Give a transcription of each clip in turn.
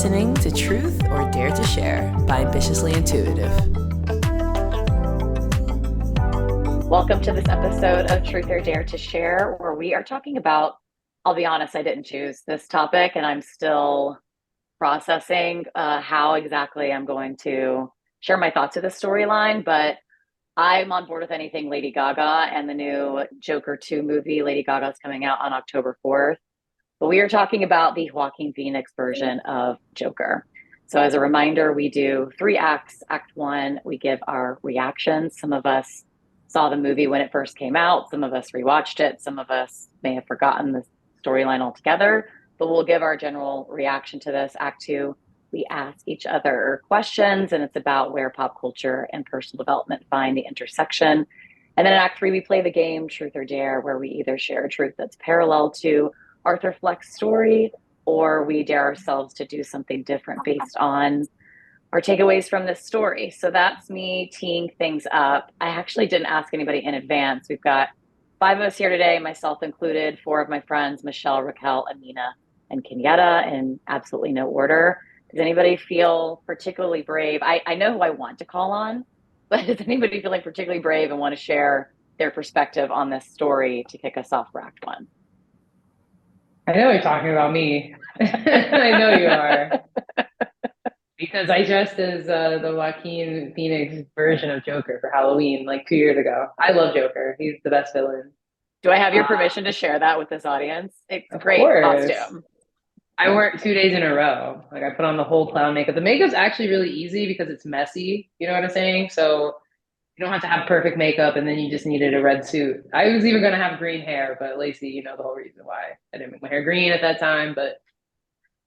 listening to Truth or Dare to Share by Ambitiously Intuitive. Welcome to this episode of Truth or Dare to Share, where we are talking about, I'll be honest, I didn't choose this topic and I'm still processing how exactly I'm going to share my thoughts of this storyline, but I'm on board with anything Lady Gaga and the new Joker 2 movie. Lady Gaga's coming out on October 4th. But we are talking about the Joaquin Phoenix version of Joker. So, as a reminder, we do 3 acts. Act 1, we give our reactions. Some of us saw the movie when it first came out, some of us rewatched it, some of us may have forgotten the storyline altogether, but we'll give our general reaction to this. Act 2, we ask each other questions, and it's about where pop culture and personal development find the intersection. And then in Act 3, we play the game Truth or Dare, where we either share a truth that's parallel to Arthur Fleck's story, or we dare ourselves to do something different based on our takeaways from this story. So that's me teeing things up. I actually didn't ask anybody in advance. We've got 5 of us here today, myself included, 4 of my friends, Michelle, Raquel, Amina, and Kenyatta, in absolutely no order. Does anybody feel particularly brave? I know who I want to call on, but is anybody feeling particularly brave and want to share their perspective on this story to kick us off for Act 1? I know you're talking about me. I know you are. Because I dressed as the Joaquin Phoenix version of Joker for Halloween like 2 years ago. I love Joker. He's the best villain. Do I have your permission to share that with this audience? It's a great costume. I wore it 2 days in a row. Like, I put on the whole clown makeup. The makeup's actually really easy because it's messy. You know what I'm saying? So you don't have to have perfect makeup, and then you just needed a red suit. I was even going to have green hair, but Lacey, you know the whole reason why I didn't make my hair green at that time. But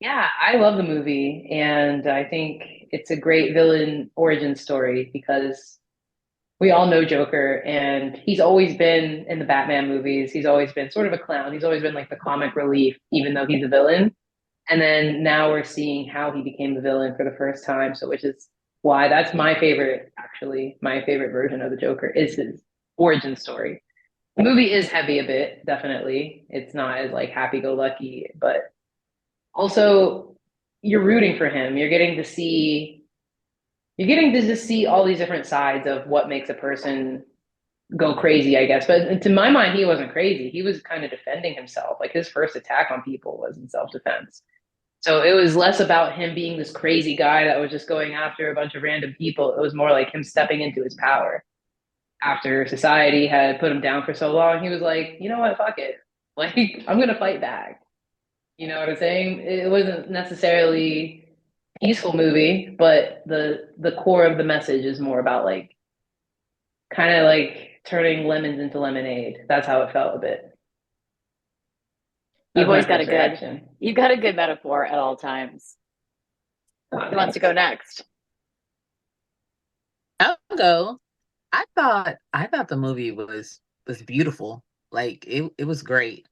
yeah, I love the movie, and I think it's a great villain origin story because we all know Joker, and he's always been in the Batman movies. He's always been sort of a clown. He's always been like the comic relief, even though he's a villain. And then now we're seeing how he became the villain for the first time. So, which is why that's my favorite, actually. My favorite version of the Joker is his origin story. The movie is heavy a bit, definitely. It's not as like happy-go-lucky, but also you're rooting for him. You're getting to just see all these different sides of what makes a person go crazy, I guess. But to my mind, he wasn't crazy. He was kind of defending himself. Like, his first attack on people was in self-defense. So it was less about him being this crazy guy that was just going after a bunch of random people. It was more like him stepping into his power. After society had put him down for so long, he was like, you know what, fuck it. Like, I'm going to fight back. You know what I'm saying? It wasn't necessarily a peaceful movie, but the core of the message is more about like kind of like turning lemons into lemonade. That's how it felt a bit. You've always got you've got a good metaphor at all times. Who wants to go next? I'll go. I thought the movie was beautiful. Like, it was great.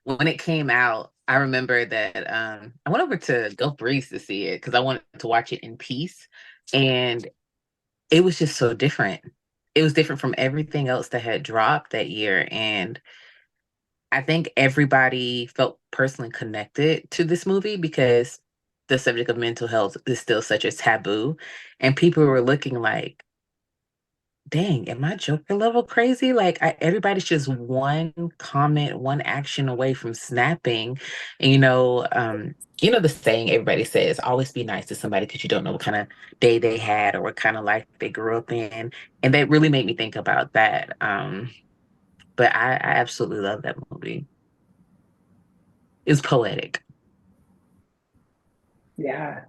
When it came out, I remember that I went over to Gulf Breeze to see it because I wanted to watch it in peace, and it was just so different. It was different from everything else that had dropped that year, and I think everybody felt personally connected to this movie because the subject of mental health is still such a taboo, and people were looking like, dang, am I Joker level crazy? Like, everybody's just one comment, one action away from snapping. And the saying everybody says, always be nice to somebody because you don't know what kind of day they had or what kind of life they grew up in. And that really made me think about that. But I absolutely love that movie. It's poetic. Yeah.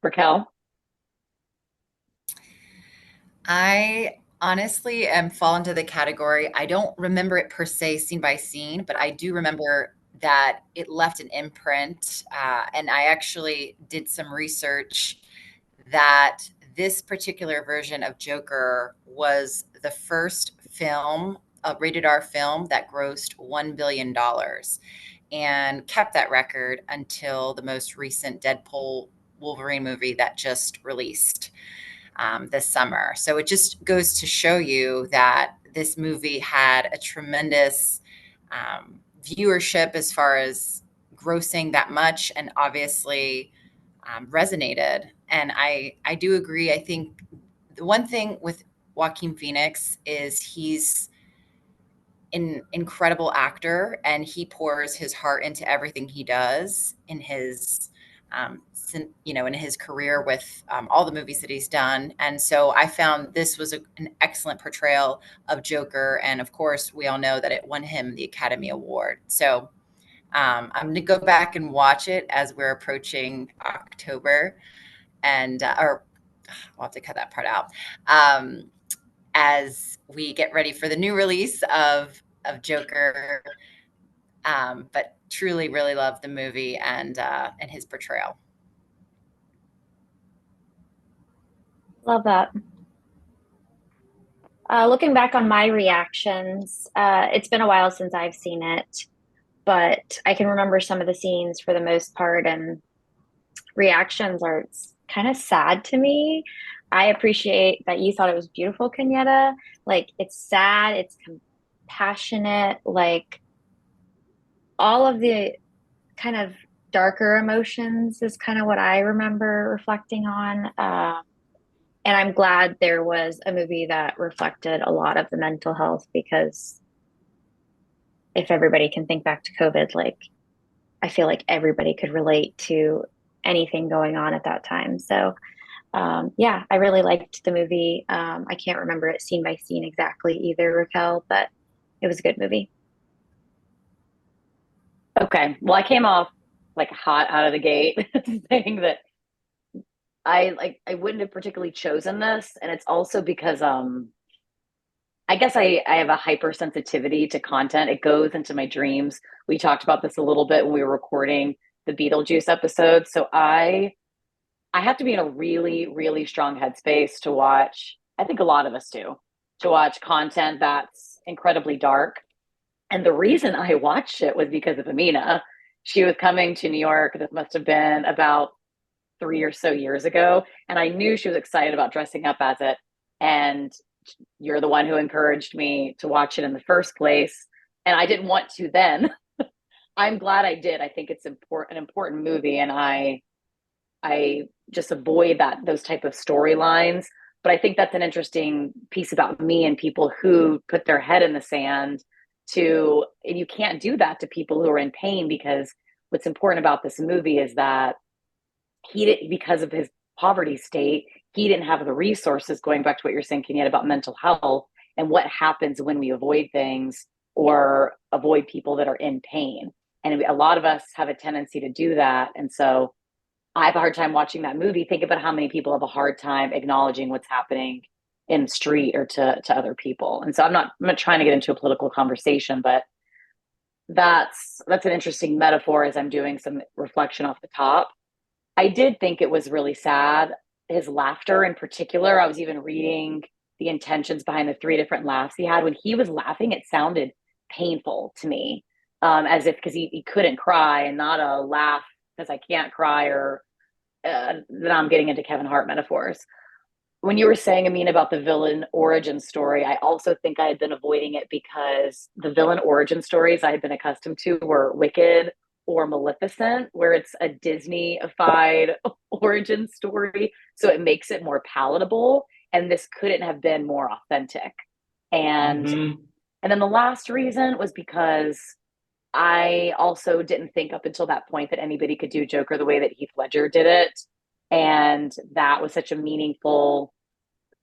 Raquel? I honestly am fall into the category. I don't remember it per se scene by scene, but I do remember that it left an imprint. And I actually did some research that this particular version of Joker was the first film, a rated R film, that grossed $1 billion and kept that record until the most recent Deadpool Wolverine movie that just released this summer. So it just goes to show you that this movie had a tremendous viewership as far as grossing that much, and obviously resonated. And I do agree. I think the one thing with Joaquin Phoenix is he's an incredible actor, and he pours his heart into everything he does in his in his career with all the movies that he's done. And so I found this was an excellent portrayal of Joker, and of course we all know that it won him the Academy Award. So I'm going to go back and watch it as we're approaching October, and or I'll have to cut that part out. As we get ready for the new release of Joker, but truly, really love the movie and his portrayal. Love that. Looking back on my reactions, it's been a while since I've seen it, but I can remember some of the scenes for the most part, and reactions are kind of sad to me. I appreciate that you thought it was beautiful, Kenyatta. Like, it's sad, it's compassionate, like all of the kind of darker emotions is kind of what I remember reflecting on. And I'm glad there was a movie that reflected a lot of the mental health, because if everybody can think back to COVID, like I feel like everybody could relate to anything going on at that time. So yeah, I really liked the movie. I can't remember it scene by scene exactly either, Raquel, but it was a good movie. Okay. Well, I came off like hot out of the gate saying that I wouldn't have particularly chosen this. And it's also because I guess I have a hypersensitivity to content. It goes into my dreams. We talked about this a little bit when we were recording the Beetlejuice episode. So I have to be in a really, really strong headspace to watch. I think a lot of us do, to watch content that's incredibly dark. And the reason I watched it was because of Amina. She was coming to New York. This must have been about 3 or so years ago. And I knew she was excited about dressing up as it. And you're the one who encouraged me to watch it in the first place. And I didn't want to then. I'm glad I did. I think it's an important movie. And I just avoid those type of storylines. But I think that's an interesting piece about me and people who put their head in the sand and you can't do that to people who are in pain, because what's important about this movie is that he didn't, because of his poverty state, he didn't have the resources, going back to what you're saying, Kenyatta, about mental health and what happens when we avoid things or avoid people that are in pain. And a lot of us have a tendency to do that. And so I have a hard time watching that movie. Think about how many people have a hard time acknowledging what's happening in the street or to other people. And so I'm not trying to get into a political conversation, but that's an interesting metaphor as I'm doing some reflection off the top. I did think it was really sad, his laughter in particular. I was even reading the intentions behind the 3 different laughs he had. When he was laughing, it sounded painful to me, as if because he couldn't cry, and not a laugh because I can't cry, or that I'm getting into Kevin Hart metaphors. When you were saying, Amina, about the villain origin story, I also think I had been avoiding it because the villain origin stories I had been accustomed to were Wicked or Maleficent, where it's a Disney-ified origin story. So it makes it more palatable. And this couldn't have been more authentic. And and then the last reason was because I also didn't think up until that point that anybody could do Joker the way that Heath Ledger did it. And that was such a meaningful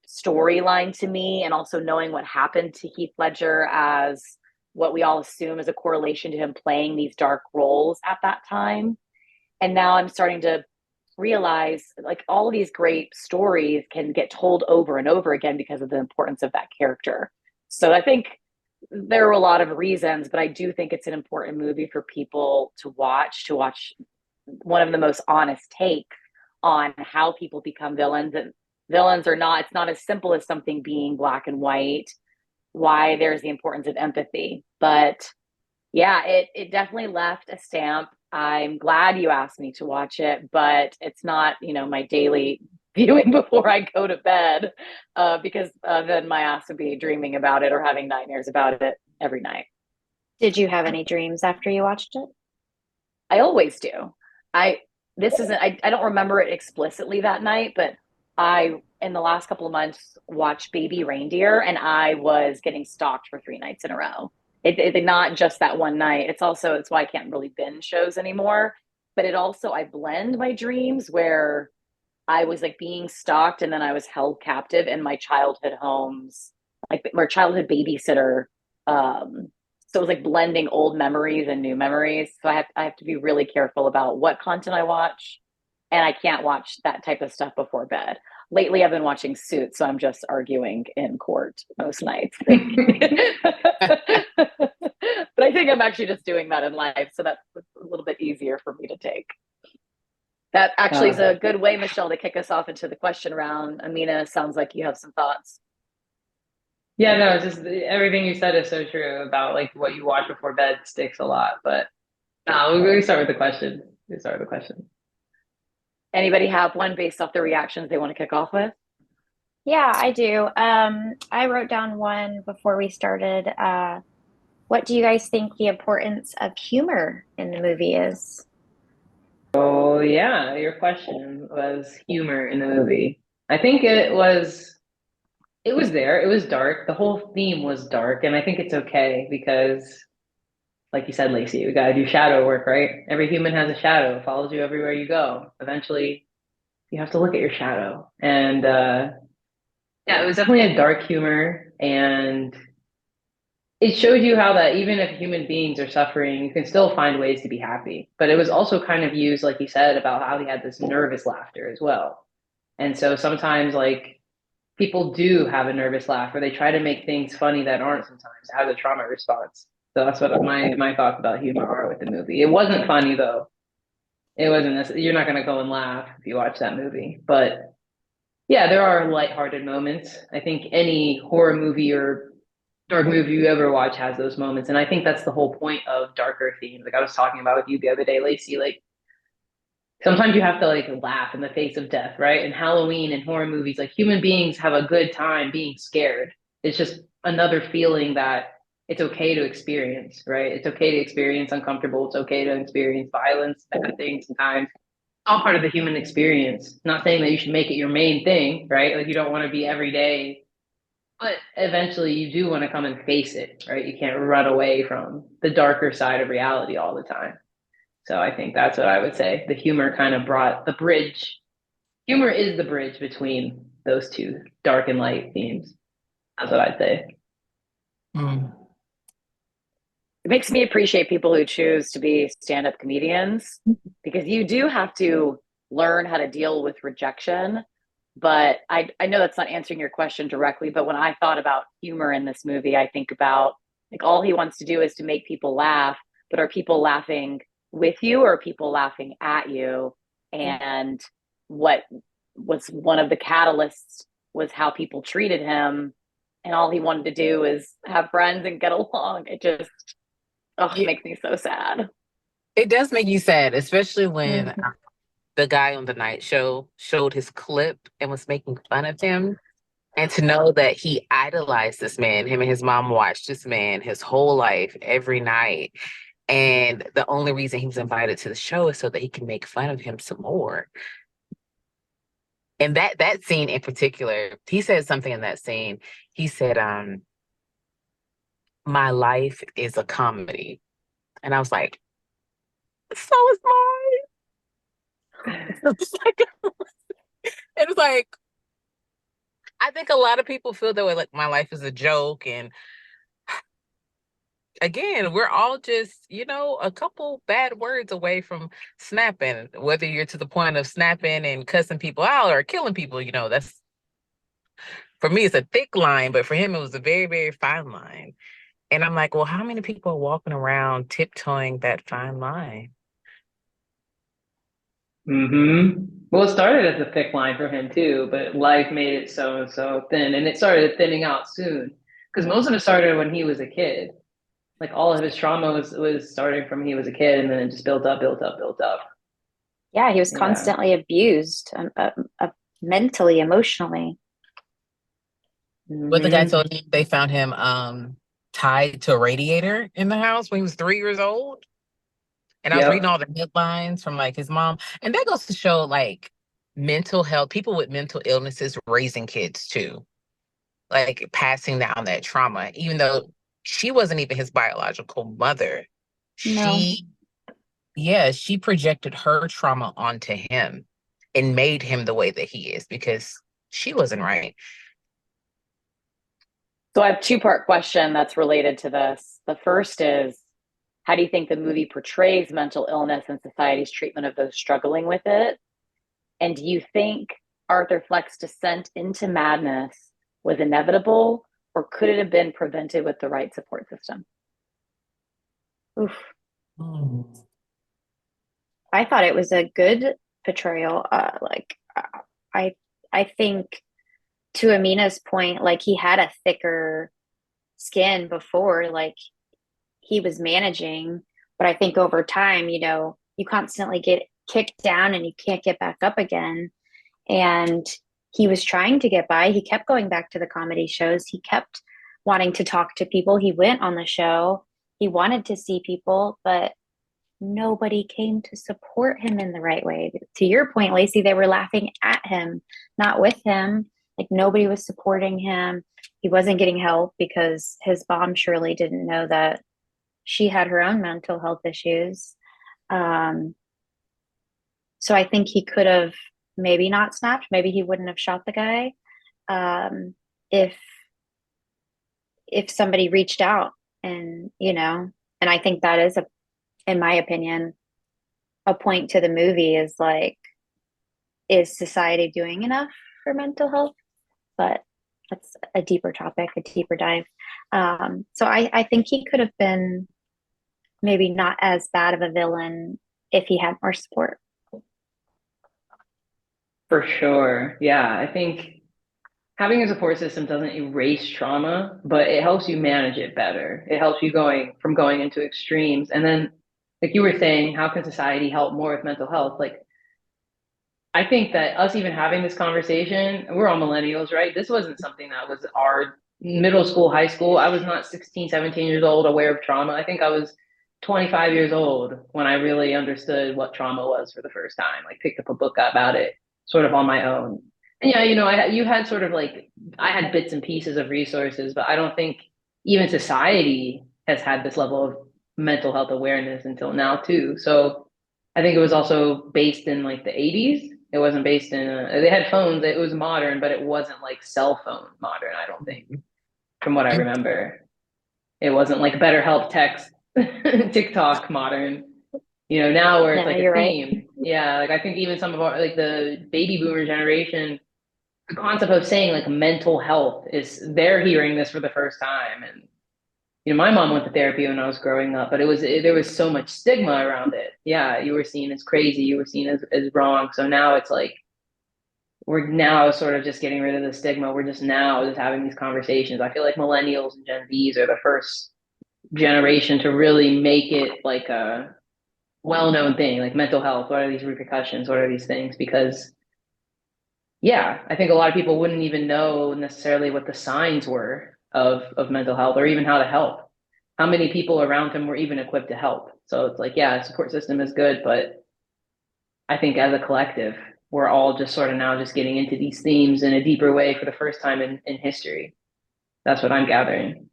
storyline to me. And also knowing what happened to Heath Ledger as what we all assume is a correlation to him playing these dark roles at that time. And now I'm starting to realize like all of these great stories can get told over and over again because of the importance of that character. So I think there are a lot of reasons, but I do think it's an important movie for people to watch one of the most honest takes on how people become villains. And villains are not, it's not as simple as something being black and white, why there's the importance of empathy. But yeah, it definitely left a stamp. I'm glad you asked me to watch it, but it's not, my daily viewing before I go to bed, because then my ass would be dreaming about it or having nightmares about it every night. Did you have any dreams after you watched it? I always do. I this isn't I don't remember it explicitly that night, but I in the last couple of months watched Baby Reindeer and I was getting stalked for 3 nights in a row. It not just that one night. It's why I can't really binge shows anymore. But it also I blend my dreams where I was like being stalked and then I was held captive in my childhood homes, like my childhood babysitter. So it was like blending old memories and new memories. So I have to be really careful about what content I watch, and I can't watch that type of stuff before bed. Lately, I've been watching Suits, so I'm just arguing in court most nights. But I think I'm actually just doing that in life, so that's a little bit easier for me to take. That actually is a good way, Michelle, to kick us off into the question round. Amina, sounds like you have some thoughts. Yeah, no, it's just everything you said is so true about like what you watch before bed sticks a lot. But no, we start with the question. We start with the question. Anybody have one based off the reactions they want to kick off with? Yeah, I do. I wrote down one before we started. What do you guys think the importance of humor in the movie is? Oh yeah, your question was humor in the movie. I think it was there. It was dark. The whole theme was dark, and I think it's okay because, like you said, Lacey, we gotta do shadow work, right? Every human has a shadow. It follows you everywhere you go. Eventually, you have to look at your shadow. And yeah, it was definitely a dark humor, and it showed you how that even if human beings are suffering, you can still find ways to be happy. But it was also kind of used, like you said, about how he had this nervous laughter as well. And so sometimes, like, people do have a nervous laugh or they try to make things funny that aren't sometimes as a trauma response. So that's what my thoughts about humor are with the movie. It wasn't funny though. It wasn't. You're not gonna go and laugh if you watch that movie. But yeah, there are lighthearted moments. I think any horror movie or dark movie you ever watch has those moments, and I think that's the whole point of darker themes. Like I was talking about with you the other day, Lacey. Like sometimes you have to like laugh in the face of death, right? And Halloween and horror movies, like human beings have a good time being scared. It's just another feeling that it's okay to experience, right? It's okay to experience uncomfortable. It's okay to experience violence, bad things sometimes. All part of the human experience. Not saying that you should make it your main thing, right? Like you don't want to be every day, but eventually you do want to come and face it, right? You can't run away from the darker side of reality all the time. So I think that's what I would say. The humor kind of brought the bridge. Humor is the bridge between those two dark and light themes. That's what I'd say. Mm. It makes me appreciate people who choose to be stand-up comedians because you do have to learn how to deal with rejection. But I know that's not answering your question directly, but when I thought about humor in this movie, I think about like all he wants to do is to make people laugh, but are people laughing with you or are people laughing at you? And what was one of the catalysts was how people treated him. And all he wanted to do is have friends and get along. It just it makes me so sad. It does make you sad, especially when Mhm. the guy on the night show showed his clip and was making fun of him. And to know that he idolized this man, him and his mom watched this man his whole life, every night. And the only reason he was invited to the show is so that he can make fun of him some more. And that scene in particular, he said something in that scene. He said, my life is a comedy. And I was like, so is mine. It's like, it was like, I think a lot of people feel that way, like my life is a joke. And again, we're all just, a couple bad words away from snapping, whether you're to the point of snapping and cussing people out or killing people, that's, for me, it's a thick line, but for him, it was a very, very fine line. And I'm like, well, how many people are walking around tiptoeing that fine line? Well, it started as a thick line for him too, but life made it so thin, and it started thinning out soon. Because most of it started when he was a kid. Like all of his trauma was starting from when he was a kid, and then it just built up, built up, built up. Yeah, he was Yeah. constantly abused mentally, emotionally. But the guy told me they found him tied to a radiator in the house when he was 3 years old. And I was reading all the headlines from like his mom, and that goes to show like mental health, people with mental illnesses raising kids too, like passing down that trauma, even though she wasn't even his biological mother. No. She projected her trauma onto him and made him the way that he is because she wasn't right. So I have two-part question that's related to this. The first is, how do you think the movie portrays mental illness and society's treatment of those struggling with it? And do you think Arthur Fleck's descent into madness was inevitable, or could it have been prevented with the right support system? Oof. Mm. I thought it was a good portrayal. I think to Amina's point, like he had a thicker skin before, like he was managing, but I think over time, you know, you constantly get kicked down and you can't get back up again. And he was trying to get by. He kept going back to the comedy shows. He kept wanting to talk to people. He went on the show. He wanted to see people, but nobody came to support him in the right way. To your point, Lacey, they were laughing at him, not with him. Like nobody was supporting him. He wasn't getting help because his mom surely didn't know that she had her own mental health issues. So I think he could have maybe not snapped. Maybe he wouldn't have shot the guy if somebody reached out, and you know. And I think that is in my opinion, a point to the movie is like, is society doing enough for mental health? But that's a deeper topic, a deeper dive. So I think he could have been maybe not as bad of a villain if he had more support. For sure. Yeah, I think having a support system doesn't erase trauma, but it helps you manage it better. It helps you going into extremes. And then, like you were saying, how can society help more with mental health? Like, I think that us even having this conversation, we're all millennials, right? This wasn't something that was our middle school, high school. I was not 16, 17 years old aware of trauma. I think I was 25 years old when I really understood what trauma was for the first time, like picked up a book about it sort of on my own. And yeah, you know, you had sort of like, I had bits and pieces of resources, but I don't think even society has had this level of mental health awareness until now too. So I think it was also based in like the 80s. It wasn't based in, they had phones, it was modern, but it wasn't like cell phone modern, I don't think, from what I remember. It wasn't like BetterHelp text, TikTok modern, you know, now where it's No, like a you're right. theme. Yeah, like I think even some of our, like the baby boomer generation, the concept of saying like mental health is, they're hearing this for the first time. And you know, my mom went to therapy when I was growing up, but there was so much stigma around it. Yeah, you were seen as crazy, you were seen as wrong. So now it's like we're now sort of just getting rid of the stigma. We're just now just having these conversations. I feel like millennials and Gen Zs are the first generation to really make it like a well-known thing, like mental health. What are these repercussions? What are these things? Because yeah, I think a lot of people wouldn't even know necessarily what the signs were of mental health or even how to help. How many people around him were even equipped to help? So it's like, yeah, support system is good, but I think as a collective, we're all just sort of now just getting into these themes in a deeper way for the first time in history. That's what I'm gathering.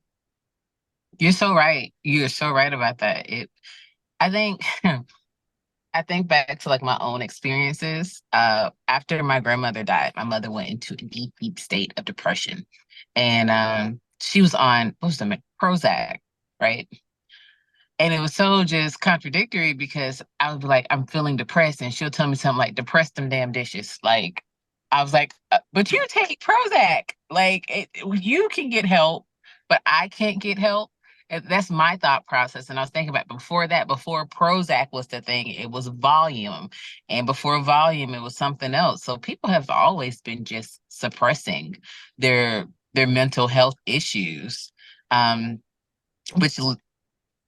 You're so right. You're so right about that. I think I think back to like my own experiences. After my grandmother died, my mother went into a deep, deep state of depression. And she was on, what was the Prozac, right? And it was so just contradictory because I would be like, I'm feeling depressed. And she'll tell me something like, depress them damn dishes. Like, I was like, but you take Prozac. Like, you can get help, but I can't get help. And that's my thought process. And I was thinking about before that, before Prozac was the thing, it was volume. And before volume, it was something else. So people have always been just suppressing their mental health issues, which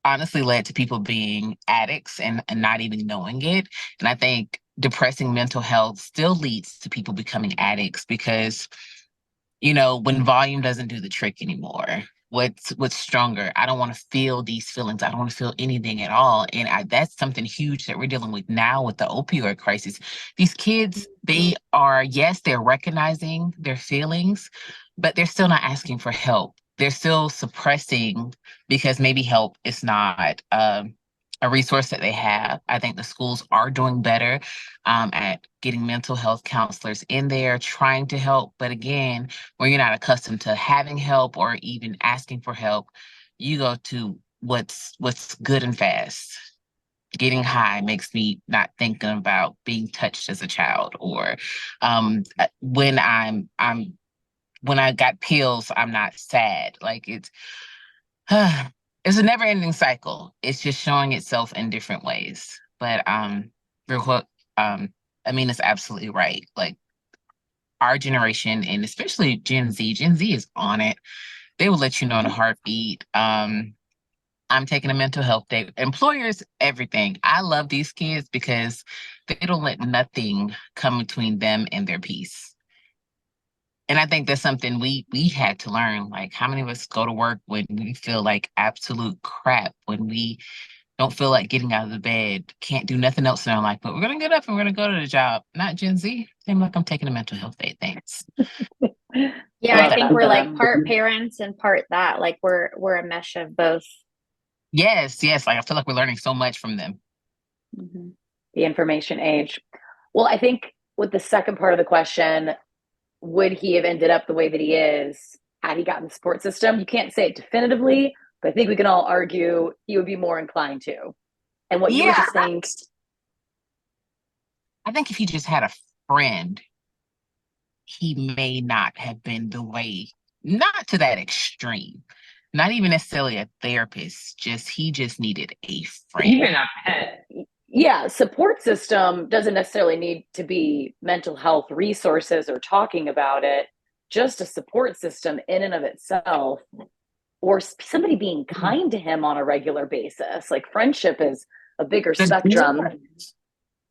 honestly led to people being addicts and not even knowing it. And I think depressing mental health still leads to people becoming addicts because, you know, when volume doesn't do the trick anymore, what's stronger. I don't want to feel these feelings. I don't want to feel anything at all. And that's something huge that we're dealing with now with the opioid crisis. These kids, they are, yes, they're recognizing their feelings, but they're still not asking for help. They're still suppressing because maybe help is not a resource that they have. I think the schools are doing better at getting mental health counselors in there, trying to help. But again, when you're not accustomed to having help or even asking for help, you go to what's good and fast. Getting high makes me not thinking about being touched as a child, or when when I got pills, I'm not sad. Like it's a never ending cycle. It's just showing itself in different ways. But real quick, Amina's absolutely right. Like our generation, and especially Gen Z is on it. They will let you know in a heartbeat. I'm taking a mental health day. Employers, everything. I love these kids because they don't let nothing come between them and their peace. And I think that's something we had to learn. Like, how many of us go to work when we feel like absolute crap, when we don't feel like getting out of the bed, can't do nothing else in our life, but we're gonna get up and we're gonna go to the job. Not Gen Z. Seem like I'm taking a mental health day. Thanks. Yeah, Love I think that we're for like them. part parents and part that. Like we're a mesh of both. Yes, yes. Like I feel like we're learning so much from them. Mhm. The information age. Well, I think with the second part of the question, would he have ended up the way that he is had he gotten the support system? You can't say it definitively, but I think we can all argue he would be more inclined to. And what you were Yeah, just saying, I think if he just had a friend, he may not have been the way, not to that extreme, not even necessarily a therapist, just he just needed a friend. Even a pet. yeah, support system doesn't necessarily need to be mental health resources or talking about it. Just a support system in and of itself, or somebody being kind to him on a regular basis. Like friendship is a bigger The spectrum.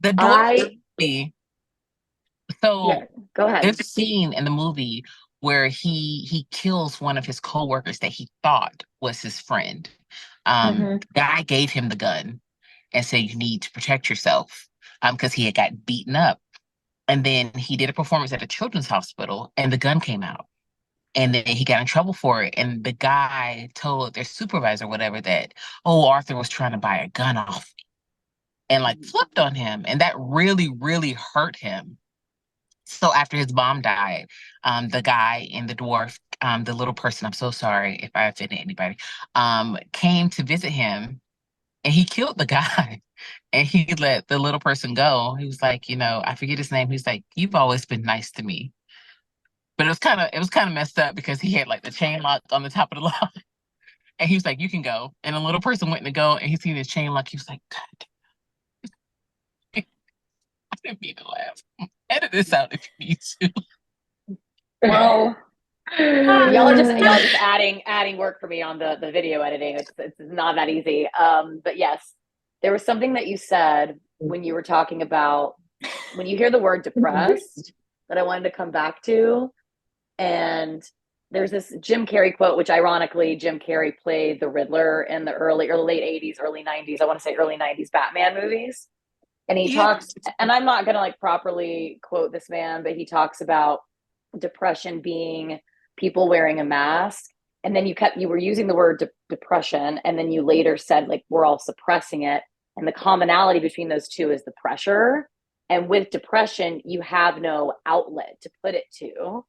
the door I me. Yeah, So go ahead. there's a scene in the movie where he kills one of his coworkers that he thought was his friend. Hmm. The guy gave him the gun and said, "You need to protect yourself," because he had got beaten up. And then he did a performance at a children's hospital, and the gun came out. And then he got in trouble for it. And the guy told their supervisor, whatever, that, oh, Arthur was trying to buy a gun off me, and like flipped on him. And that really, really hurt him. So after his mom died, the guy and the dwarf, the little person, I'm so sorry if I offended anybody, came to visit him, and he killed the guy. And he let the little person go. He was like, I forget his name. He's like, "You've always been nice to me." But it was kind of messed up because he had like the chain lock on the top of the lock. And he was like, "You can go." And the little person went to go, and he seen his chain lock. He was like, "God, I didn't mean to laugh. Edit this out if you need to." Well, y'all are just adding work for me on the video editing. It's not that easy. But yes, there was something that you said when you were talking about when you hear the word depressed that I wanted to come back to. And there's this Jim Carrey quote, which ironically, Jim Carrey played the Riddler in the early or late 80s, early 90s. I want to say early 90s Batman movies. And he Yeah. talks, and I'm not going to like properly quote this man, but he talks about depression being people wearing a mask. And then you were using the word depression, and then you later said like we're all suppressing it. And the commonality between those two is the pressure. And with depression, you have no outlet to put it to.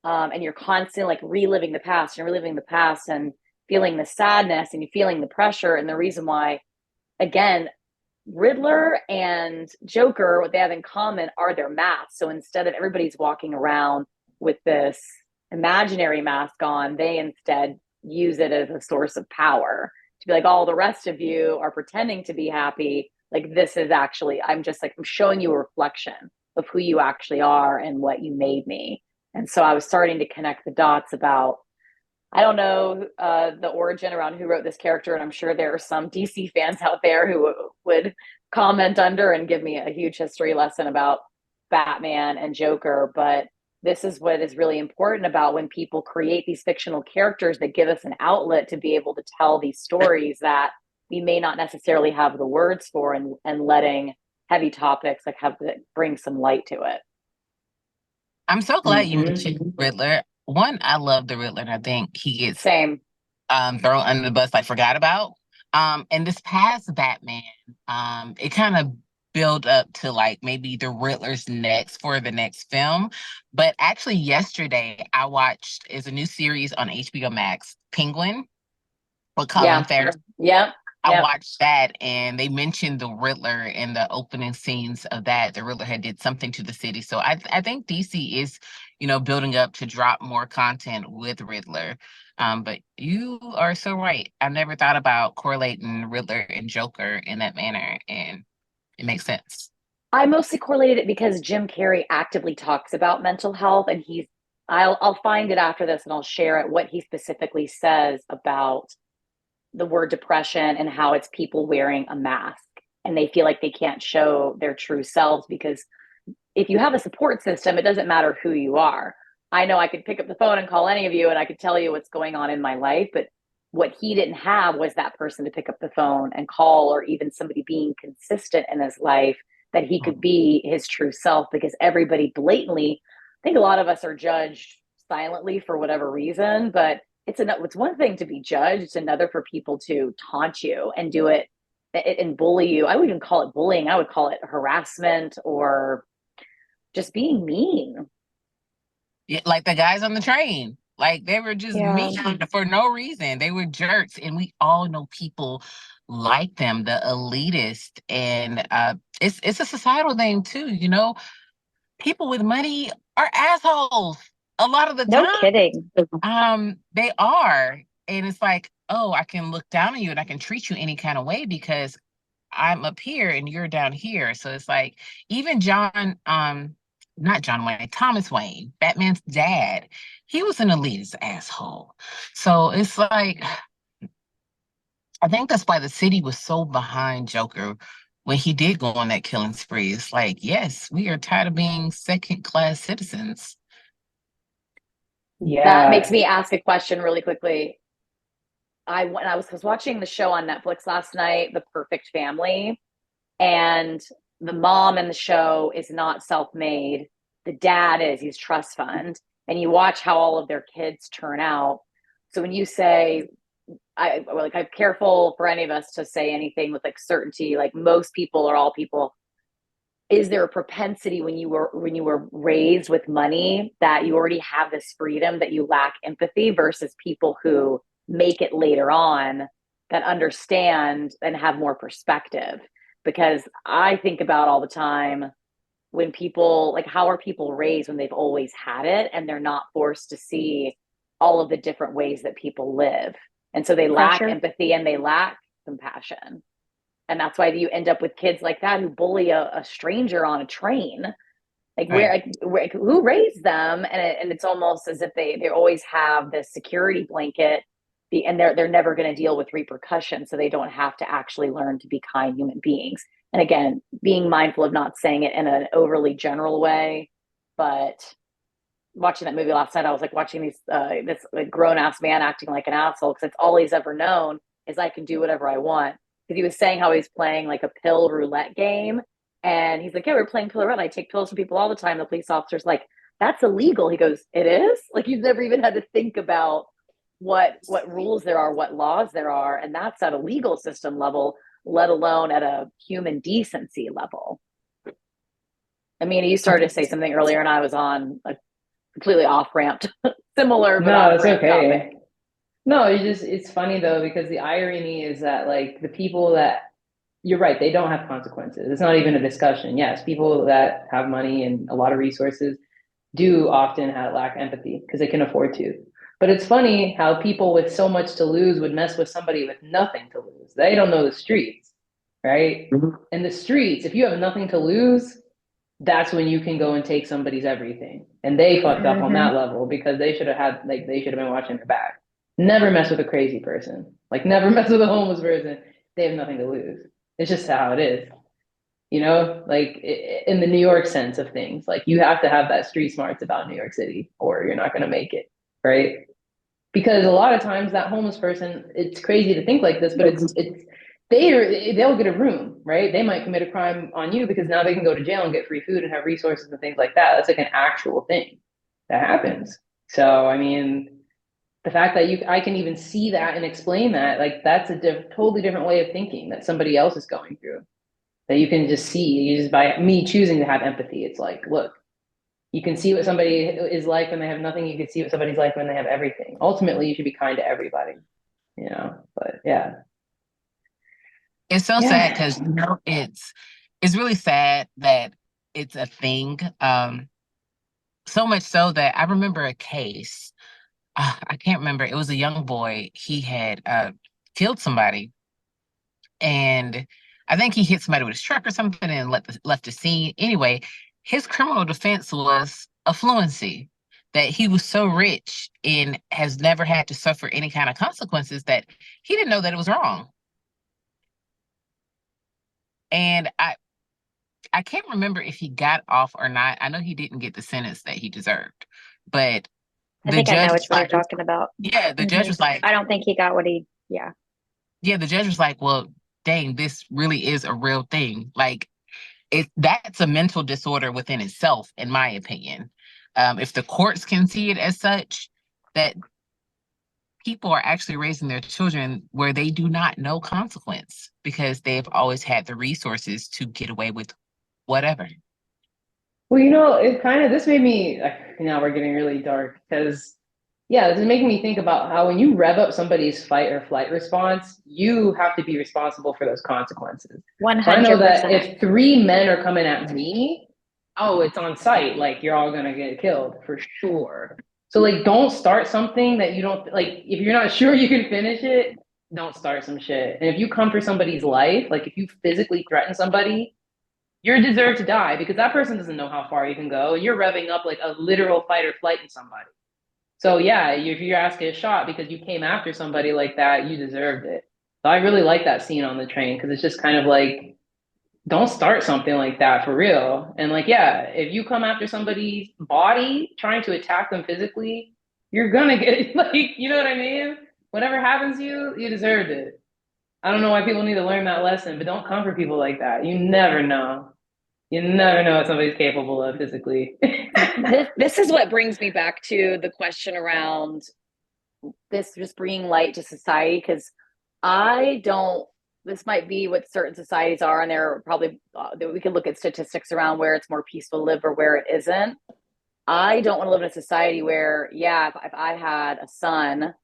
And you're constantly like reliving the past and reliving the past and feeling the sadness and you feeling the pressure. And the reason why, again, Riddler and Joker, what they have in common are their masks. So instead of everybody's walking around with this imaginary mask on, they instead use it as a source of power to be like, all the rest of you are pretending to be happy. Like, this is actually, I'm showing you a reflection of who you actually are and what you made me. And so I was starting to connect the dots about, I don't know the origin around who wrote this character, and I'm sure there are some DC fans out there who would comment under and give me a huge history lesson about Batman and Joker. But this is what is really important about when people create these fictional characters that give us an outlet to be able to tell these stories that we may not necessarily have the words for, and letting heavy topics like have to bring some light to it. I'm so glad you mentioned Riddler. One, I love the Riddler, and I think he gets Same. thrown under the bus, I forgot about. And this past Batman, it kind of build up to like maybe the Riddler's next for the next film. But actually yesterday I watched is a new series on HBO Max, Penguin, with Colin Farrell. Yeah. I watched that, and they mentioned the Riddler in the opening scenes of that. The Riddler had did something to the city. So I think DC is, building up to drop more content with Riddler. But you are so right. I never thought about correlating Riddler and Joker in that manner, and it makes sense. I mostly correlated it because Jim Carrey actively talks about mental health, and I'll find it after this and I'll share it, what he specifically says about the word depression and how it's people wearing a mask and they feel like they can't show their true selves, because if you have a support system, it doesn't matter who you are. I know I could pick up the phone and call any of you and I could tell you what's going on in my life, but what he didn't have was that person to pick up the phone and call, or even somebody being consistent in his life that he could be his true self, because everybody blatantly, I think a lot of us are judged silently for whatever reason, but it's one thing to be judged. It's another for people to taunt you and do it and bully you. I would even call it bullying. I would call it harassment or just being mean. Yeah, like the guys on the train. Like they were just mean for no reason. They were jerks, and we all know people like them, the elitist, and it's a societal thing too. People with money are assholes a lot of the No time. kidding. They are, and it's like, oh, I can look down on you and I can treat you any kind of way because I'm up here and you're down here. So it's like even not John Wayne, Thomas Wayne, Batman's dad, he was an elitist asshole. So it's like, I think that's why the city was so behind Joker when he did go on that killing spree. It's like, yes, we are tired of being second-class citizens. Yeah. That makes me ask a question really quickly. When I was watching the show on Netflix last night, The Perfect Family, and the mom in the show is not self-made. The dad is, he's trust fund. And you watch how all of their kids turn out. So when you say, I'm careful for any of us to say anything with like certainty, like most people or all people, is there a propensity when you were raised with money that you already have this freedom that you lack empathy, versus people who make it later on that understand and have more perspective? Because I think about all the time when people, like, how are people raised when they've always had it and they're not forced to see all of the different ways that people live, and so they lack empathy and they lack compassion. And that's why you end up with kids like that who bully a stranger on a train. Like, right. Who raised them? And it's almost as if they always have this security blanket, and they're never going to deal with repercussions, so they don't have to actually learn to be kind human beings. And again, being mindful of not saying it in an overly general way, but watching that movie last night, I was like watching this like grown ass man acting like an asshole, because it's all he's ever known is I can do whatever I want. Because he was saying how he's playing like a pill roulette game, and he's like, yeah, we're playing pill roulette. I take pills from people all the time. The police officer's like, that's illegal. He goes, it is? Like, you've never even had to think about what rules there are, what laws there are, and that's at a legal system level, let alone at a human decency level. I mean, you started to say something earlier, and I was on a completely off ramped, similar. But no, it's okay. Topic. No, it's funny though, because the irony is that like the people that, you're right, they don't have consequences. It's not even a discussion. Yes, people that have money and a lot of resources do often lack empathy because they can afford to. But it's funny how people with so much to lose would mess with somebody with nothing to lose. They don't know the streets, right? Mm-hmm. In the streets, if you have nothing to lose, that's when you can go and take somebody's everything. And they fucked up on that level, because they should have been watching their back. Never mess with a crazy person. Like, never mess with a homeless person. They have nothing to lose. It's just how it is. you know, like in the New York sense of things. Like you have to have that street smarts about New York City or you're not going to make it, right? Because a lot of times that homeless person, it's crazy to think like this, but they'll get a room, right? They might commit a crime on you because now they can go to jail and get free food and have resources and things like that. That's like an actual thing that happens. So I mean, the fact that I can even see that and explain that, like that's a totally different way of thinking that somebody else is going through. That you can just see, you just by me choosing to have empathy. It's like, look, you can see what somebody is like when they have nothing. You can see what somebody's like when they have everything. Ultimately, you should be kind to everybody, you know. But yeah, It's so sad yeah. because it's really sad that it's a thing. So much so that I remember a case. I can't remember. It was a young boy. He had killed somebody, and I think he hit somebody with his truck or something and left the scene. Anyway, his criminal defense was affluency, that he was so rich and has never had to suffer any kind of consequences that he didn't know that it was wrong. And I can't remember if he got off or not. I know he didn't get the sentence that he deserved, but I the think I judge know was which one you're like, talking about. yeah, the judge was like, I don't think he got what he, yeah. yeah, the judge was like, well, dang, this really is a real thing. Like that's a mental disorder within itself, in my opinion. If the courts can see it as such, that people are actually raising their children where they do not know consequence because they've always had the resources to get away with whatever. Well, you know, it kind of this made me. Now we're getting really dark because, yeah, this is making me think about how when you rev up somebody's fight or flight response, you have to be responsible for those consequences. So I know that 100%. if three men are coming at me, oh, it's on site. Like you're all gonna get killed for sure. So like, don't start something that you don't like. If you're not sure you can finish it, don't start some shit. And if you come for somebody's life, like if you physically threaten somebody, you're deserved to die because that person doesn't know how far you can go. And you're revving up like a literal fight or flight in somebody. So yeah, if you're asking a shot because you came after somebody like that, you deserved it. So I really like that scene on the train because it's just kind of like, don't start something like that for real. And like, yeah, if you come after somebody's body trying to attack them physically, you're gonna get like, you know what I mean? Whatever happens to you, you deserved it. I don't know why people need to learn that lesson, but don't come for people like that. You never know. You never know what somebody's capable of physically. This is what brings me back to the question around this just bringing light to society, because I don't, this might be what certain societies are, and there are probably we can look at statistics around where it's more peaceful to live or where it isn't. I don't want to live in a society where, yeah, if I had a son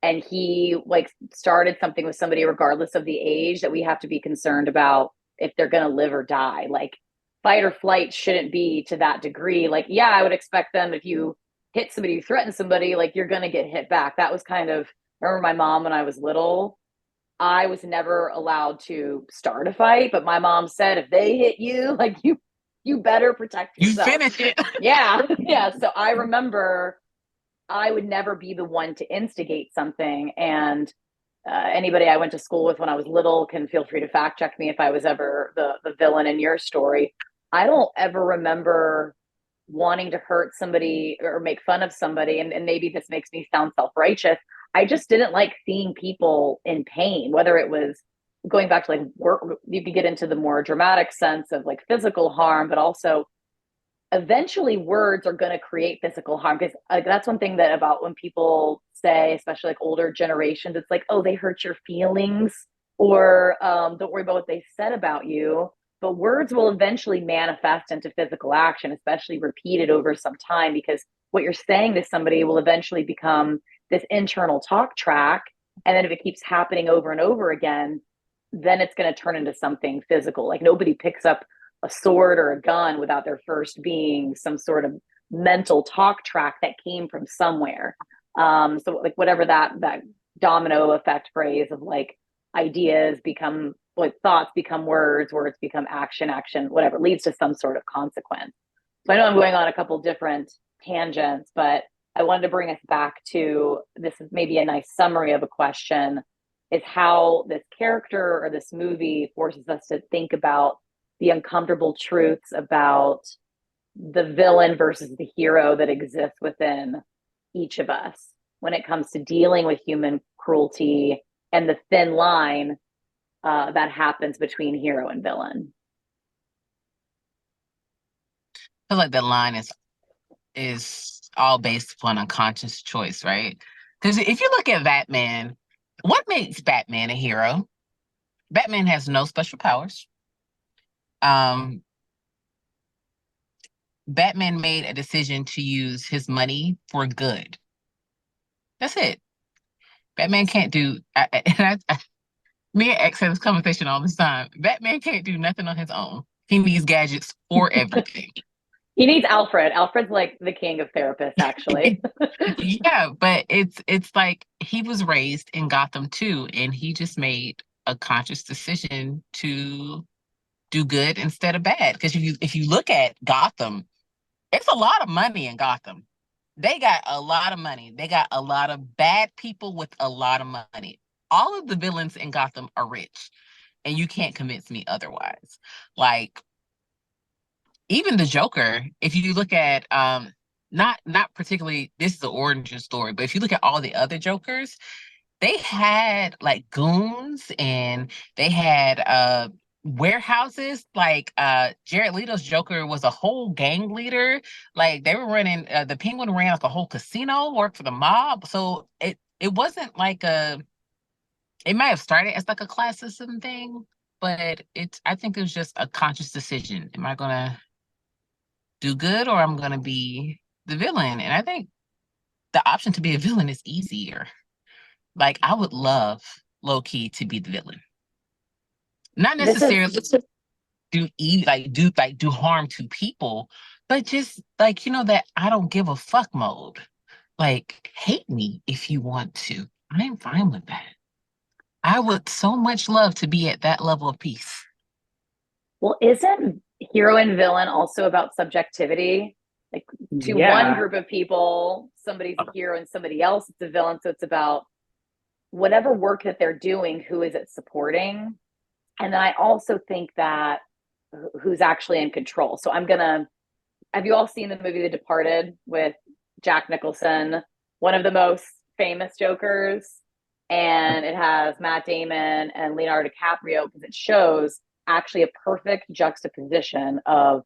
and he like started something with somebody, regardless of the age, that we have to be concerned about if they're going to live or die. Like fight or flight shouldn't be to that degree. Like, yeah, I would expect them, if you hit somebody, you threaten somebody, like you're going to get hit back. That was kind of, I remember my mom when I was little, I was never allowed to start a fight, but my mom said, if they hit you, like you better protect You yourself. finish it. Yeah. Yeah. So I remember I would never be the one to instigate something. And anybody I went to school with when I was little can feel free to fact check me if I was ever the villain in your story. I don't ever remember wanting to hurt somebody or make fun of somebody. And maybe this makes me sound self-righteous. I just didn't like seeing people in pain, whether it was going back to like work. You could get into the more dramatic sense of like physical harm, but also eventually words are going to create physical harm, because that's one thing that about when people say, especially like older generations, it's like, oh, they hurt your feelings, or don't worry about what they said about you. But words will eventually manifest into physical action, especially repeated over some time, because what you're saying to somebody will eventually become this internal talk track. And then if it keeps happening over and over again, then it's going to turn into something physical. Like nobody picks up a sword or a gun without there first being some sort of mental talk track that came from somewhere. So like whatever that domino effect phrase of like ideas become, like thoughts become words, words become action, action, whatever leads to some sort of consequence. So I know I'm going on a couple different tangents, but I wanted to bring us back to, this is maybe a nice summary of a question, is how this character or this movie forces us to think about the uncomfortable truths about the villain versus the hero that exists within each of us when it comes to dealing with human cruelty and the thin line that happens between hero and villain. I feel like the line is all based upon unconscious choice, right? Because if you look at Batman, what makes Batman a hero? Batman has no special powers. Batman made a decision to use his money for good. That's it. Batman can't do. Me and X have this conversation all the time. Batman can't do nothing on his own. He needs gadgets for everything. He needs Alfred. Alfred's like the king of therapists, actually. Yeah, but it's like he was raised in Gotham too, and he just made a conscious decision to do good instead of bad. Because if you look at Gotham, it's a lot of money in Gotham. They got a lot of money. They got a lot of bad people with a lot of money. All of the villains in Gotham are rich, and you can't convince me otherwise. Like even the Joker, if you look at not particularly this is an origin story, but if you look at all the other Jokers, they had like goons and they had warehouses. Like Jared Leto's Joker was a whole gang leader. Like they were running the Penguin ran like a whole casino, worked for the mob. So it wasn't like it might have started as like a classism thing, but I think it was just a conscious decision. Am I gonna do good or I'm gonna be the villain? And I think the option to be a villain is easier. Like I would love low key to be the villain. Not necessarily do harm to people, but just like that I don't give a fuck mode. Like hate me if you want to. I am fine with that. I would so much love to be at that level of peace. Well, isn't hero and villain also about subjectivity? Like to one group of people, somebody's a hero and somebody else is a villain. So it's about whatever work that they're doing, who is it supporting? And then I also think that who's actually in control. So have you all seen the movie The Departed with Jack Nicholson, one of the most famous Jokers? And it has Matt Damon and Leonardo DiCaprio because it shows actually a perfect juxtaposition of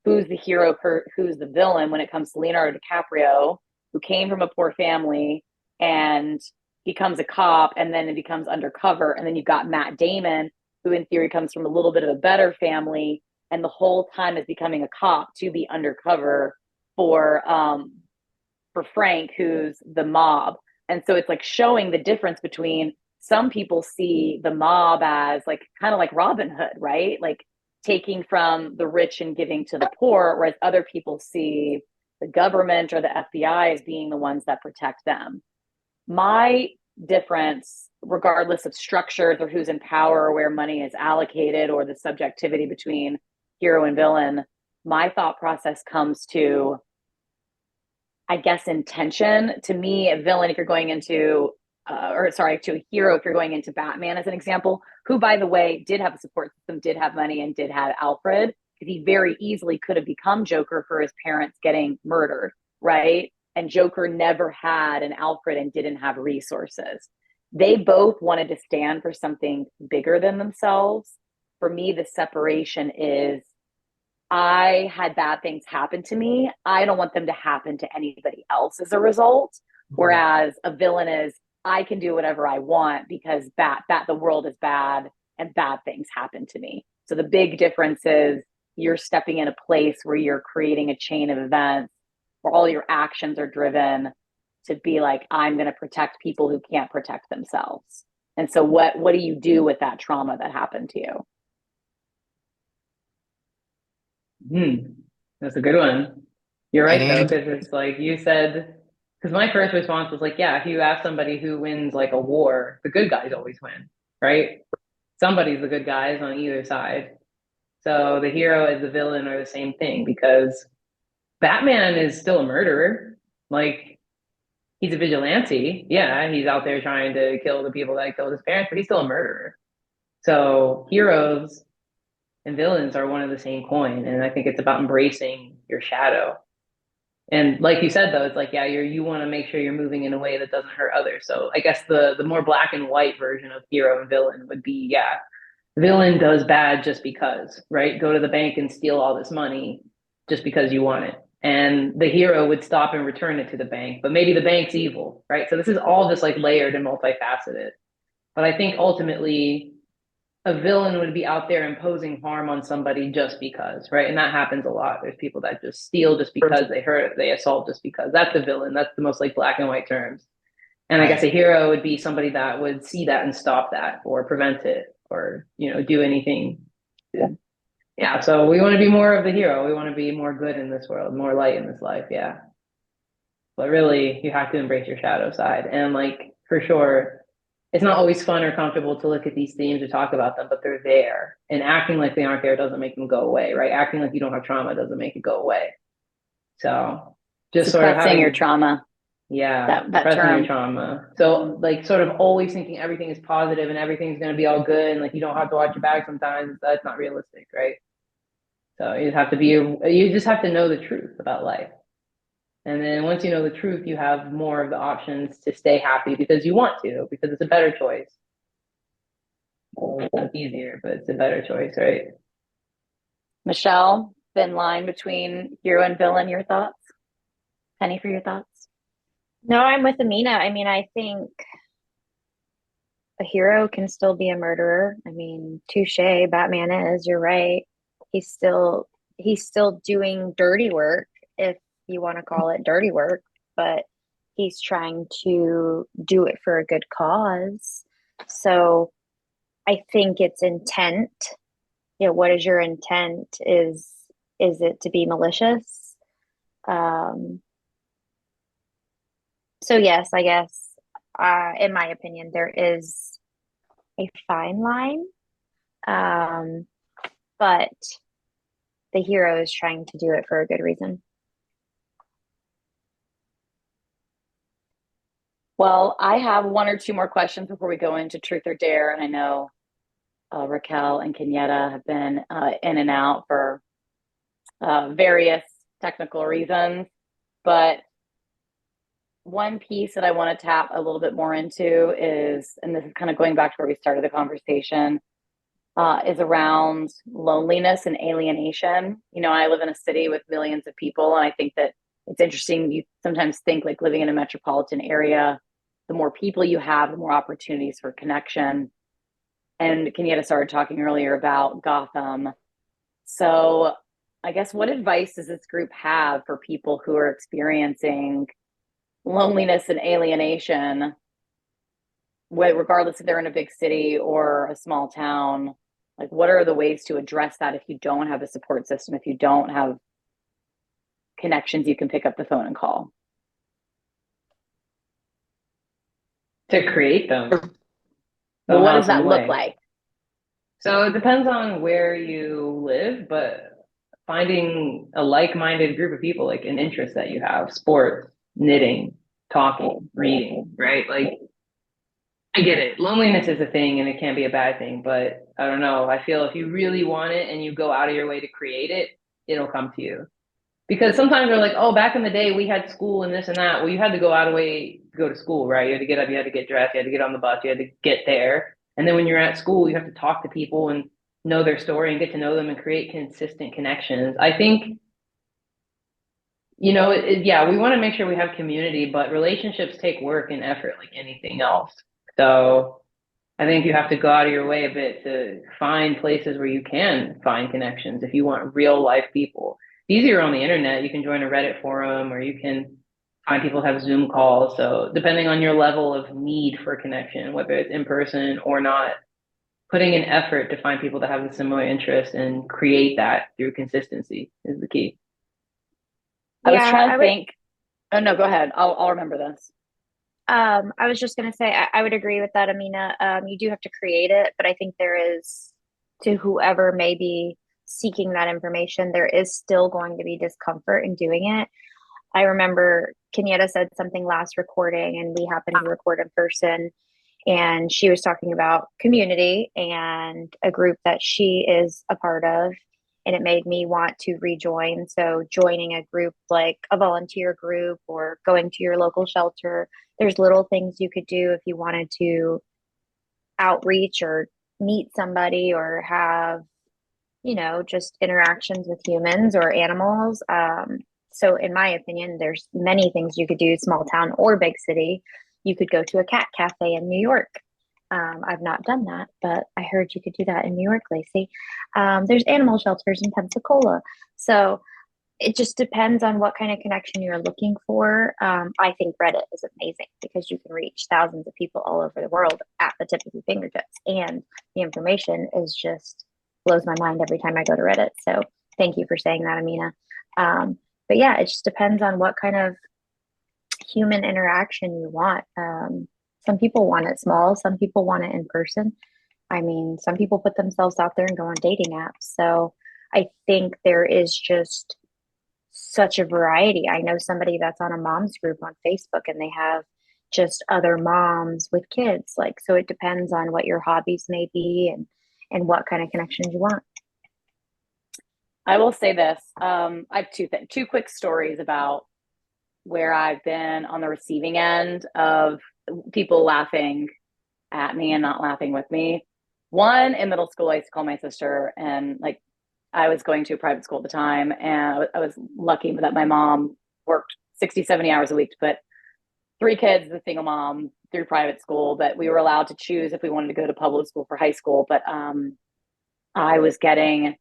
who's the hero, who's the villain when it comes to Leonardo DiCaprio, who came from a poor family and becomes a cop and then it becomes undercover. And then you've got Matt Damon, who in theory comes from a little bit of a better family and the whole time is becoming a cop to be undercover for Frank, who's the mob. And so it's like showing the difference between some people see the mob as like kind of like Robin Hood, right? Like taking from the rich and giving to the poor, whereas other people see the government or the FBI as being the ones that protect them. My difference, regardless of structures or who's in power or where money is allocated or the subjectivity between hero and villain, my thought process comes to, I guess, intention. To me, a villain, if you're going into, to a hero, if you're going into Batman as an example, who, by the way, did have a support system, did have money, and did have Alfred, because he very easily could have become Joker for his parents getting murdered, right? And Joker never had an Alfred and didn't have resources. They both wanted to stand for something bigger than themselves. For me, the separation is I had bad things happen to me. I don't want them to happen to anybody else as a result. Whereas a villain is, I can do whatever I want because the world is bad and bad things happen to me. So the big difference is you're stepping in a place where you're creating a chain of events where all your actions are driven to be like, I'm going to protect people who can't protect themselves. And so what do you do with that trauma that happened to you? That's a good one. You're right, though, because it's like you said, because my first response was like, yeah, if you ask somebody who wins like a war, the good guys always win, right? Somebody's the good guys on either side. So the hero and the villain are the same thing because Batman is still a murderer. Like, he's a vigilante. Yeah, he's out there trying to kill the people that killed his parents, but he's still a murderer. So heroes and villains are one of the same coin. And I think it's about embracing your shadow. And like you said, though, it's like, yeah, you want to make sure you're moving in a way that doesn't hurt others. So I guess the more black and white version of hero and villain would be, yeah, villain does bad just because, right? Go to the bank and steal all this money just because you want it. And the hero would stop and return it to the bank, but maybe the bank's evil, right? So this is all just like layered and multifaceted. But I think ultimately a villain would be out there imposing harm on somebody just because, right? And that happens a lot. There's people that just steal just because, they hurt, they assault just because. That's the villain. That's the most like black and white terms. And I guess a hero would be somebody that would see that and stop that or prevent it or, do anything. Yeah. So we want to be more of the hero. We want to be more good in this world, more light in this life. Yeah. But really, you have to embrace your shadow side. And like, for sure, it's not always fun or comfortable to look at these themes or talk about them, but they're there. And acting like they aren't there doesn't make them go away, right? Acting like you don't have trauma doesn't make it go away. So just sort of Suppressing your trauma. Yeah, that suppressing term. your trauma. So like sort of always thinking everything is positive and everything's going to be all good and like you don't have to watch your back sometimes. That's not realistic, right? So you just have to know the truth about life. And then once you know the truth, you have more of the options to stay happy because you want to, because it's a better choice. It's easier, but it's a better choice, right? Michelle, thin line between hero and villain, your thoughts? Penny, for your thoughts? No, I'm with Amina. I mean, I think a hero can still be a murderer. I mean, touche, Batman is, you're right. He's still doing dirty work, if you want to call it dirty work, but he's trying to do it for a good cause. So I think it's intent. What is your intent? Is it to be malicious? So yes, I guess, in my opinion, there is a fine line. But the hero is trying to do it for a good reason. Well, I have one or two more questions before we go into truth or dare. And I know Raquel and Kenyatta have been in and out for various technical reasons. But one piece that I want to tap a little bit more into is, and this is kind of going back to where we started the conversation, is around loneliness and alienation. I live in a city with millions of people, and I think that it's interesting. You sometimes think like living in a metropolitan area, the more people you have, the more opportunities for connection. And Kenyatta started talking earlier about Gotham. So I guess what advice does this group have for people who are experiencing loneliness and alienation, regardless if they're in a big city or a small town? Like, what are the ways to address that if you don't have a support system, if you don't have connections you can pick up the phone and call? To create them. Well, what does that look like? So it depends on where you live, but finding a like-minded group of people, like an interest that you have, sports, knitting, talking, reading, right? Like, I get it. Loneliness is a thing and it can be a bad thing, but I don't know. I feel if you really want it and you go out of your way to create it, it'll come to you. Because sometimes they're like, oh, back in the day we had school and this and that. Well, you had to go out of the way to go to school, right? You had to get up, you had to get dressed, you had to get on the bus, you had to get there. And then when you're at school, you have to talk to people and know their story and get to know them and create consistent connections. I think, yeah, we want to make sure we have community, but relationships take work and effort like anything else. So I think you have to go out of your way a bit to find places where you can find connections if you want real life people. It's easier on the internet. You can join a Reddit forum or you can find people have Zoom calls. So depending on your level of need for connection, whether it's in person or not, putting an effort to find people that have a similar interest and create that through consistency is the key. I was trying to think. Oh no, go ahead. I'll remember this. I was just going to say, I would agree with that, Amina. You do have to create it, but I think there is, to whoever may be seeking that information, there is still going to be discomfort in doing it. I remember Kenyatta said something last recording, and we happened to record in person. And she was talking about community and a group that she is a part of. And it made me want to rejoin. So, joining a group like a volunteer group or going to your local shelter, there's little things you could do if you wanted to outreach or meet somebody or have, just interactions with humans or animals. So, in my opinion, there's many things you could do, small town or big city. You could go to a cat cafe in New York. I've not done that, but I heard you could do that in New York, Lacey. There's animal shelters in Pensacola. So it just depends on what kind of connection you're looking for. I think Reddit is amazing because you can reach thousands of people all over the world at the tip of your fingertips. And the information is just blows my mind every time I go to Reddit. So thank you for saying that, Amina. But yeah, it just depends on what kind of human interaction you want. Some people want it small, some people want it in person. I mean, some people put themselves out there and go on dating apps. So I think there is just such a variety. I know somebody that's on a mom's group on Facebook and they have just other moms with kids. Like, so it depends on what your hobbies may be and what kind of connections you want. I will say this. I have two quick stories about where I've been on the receiving end of people laughing at me and not laughing with me. One, in middle school, I used to call my sister, and like I was going to a private school at the time, and I was lucky that my mom worked 60, 70 hours a week to put 3 kids as a single mom through private school, but we were allowed to choose if we wanted to go to public school for high school. But I was getting,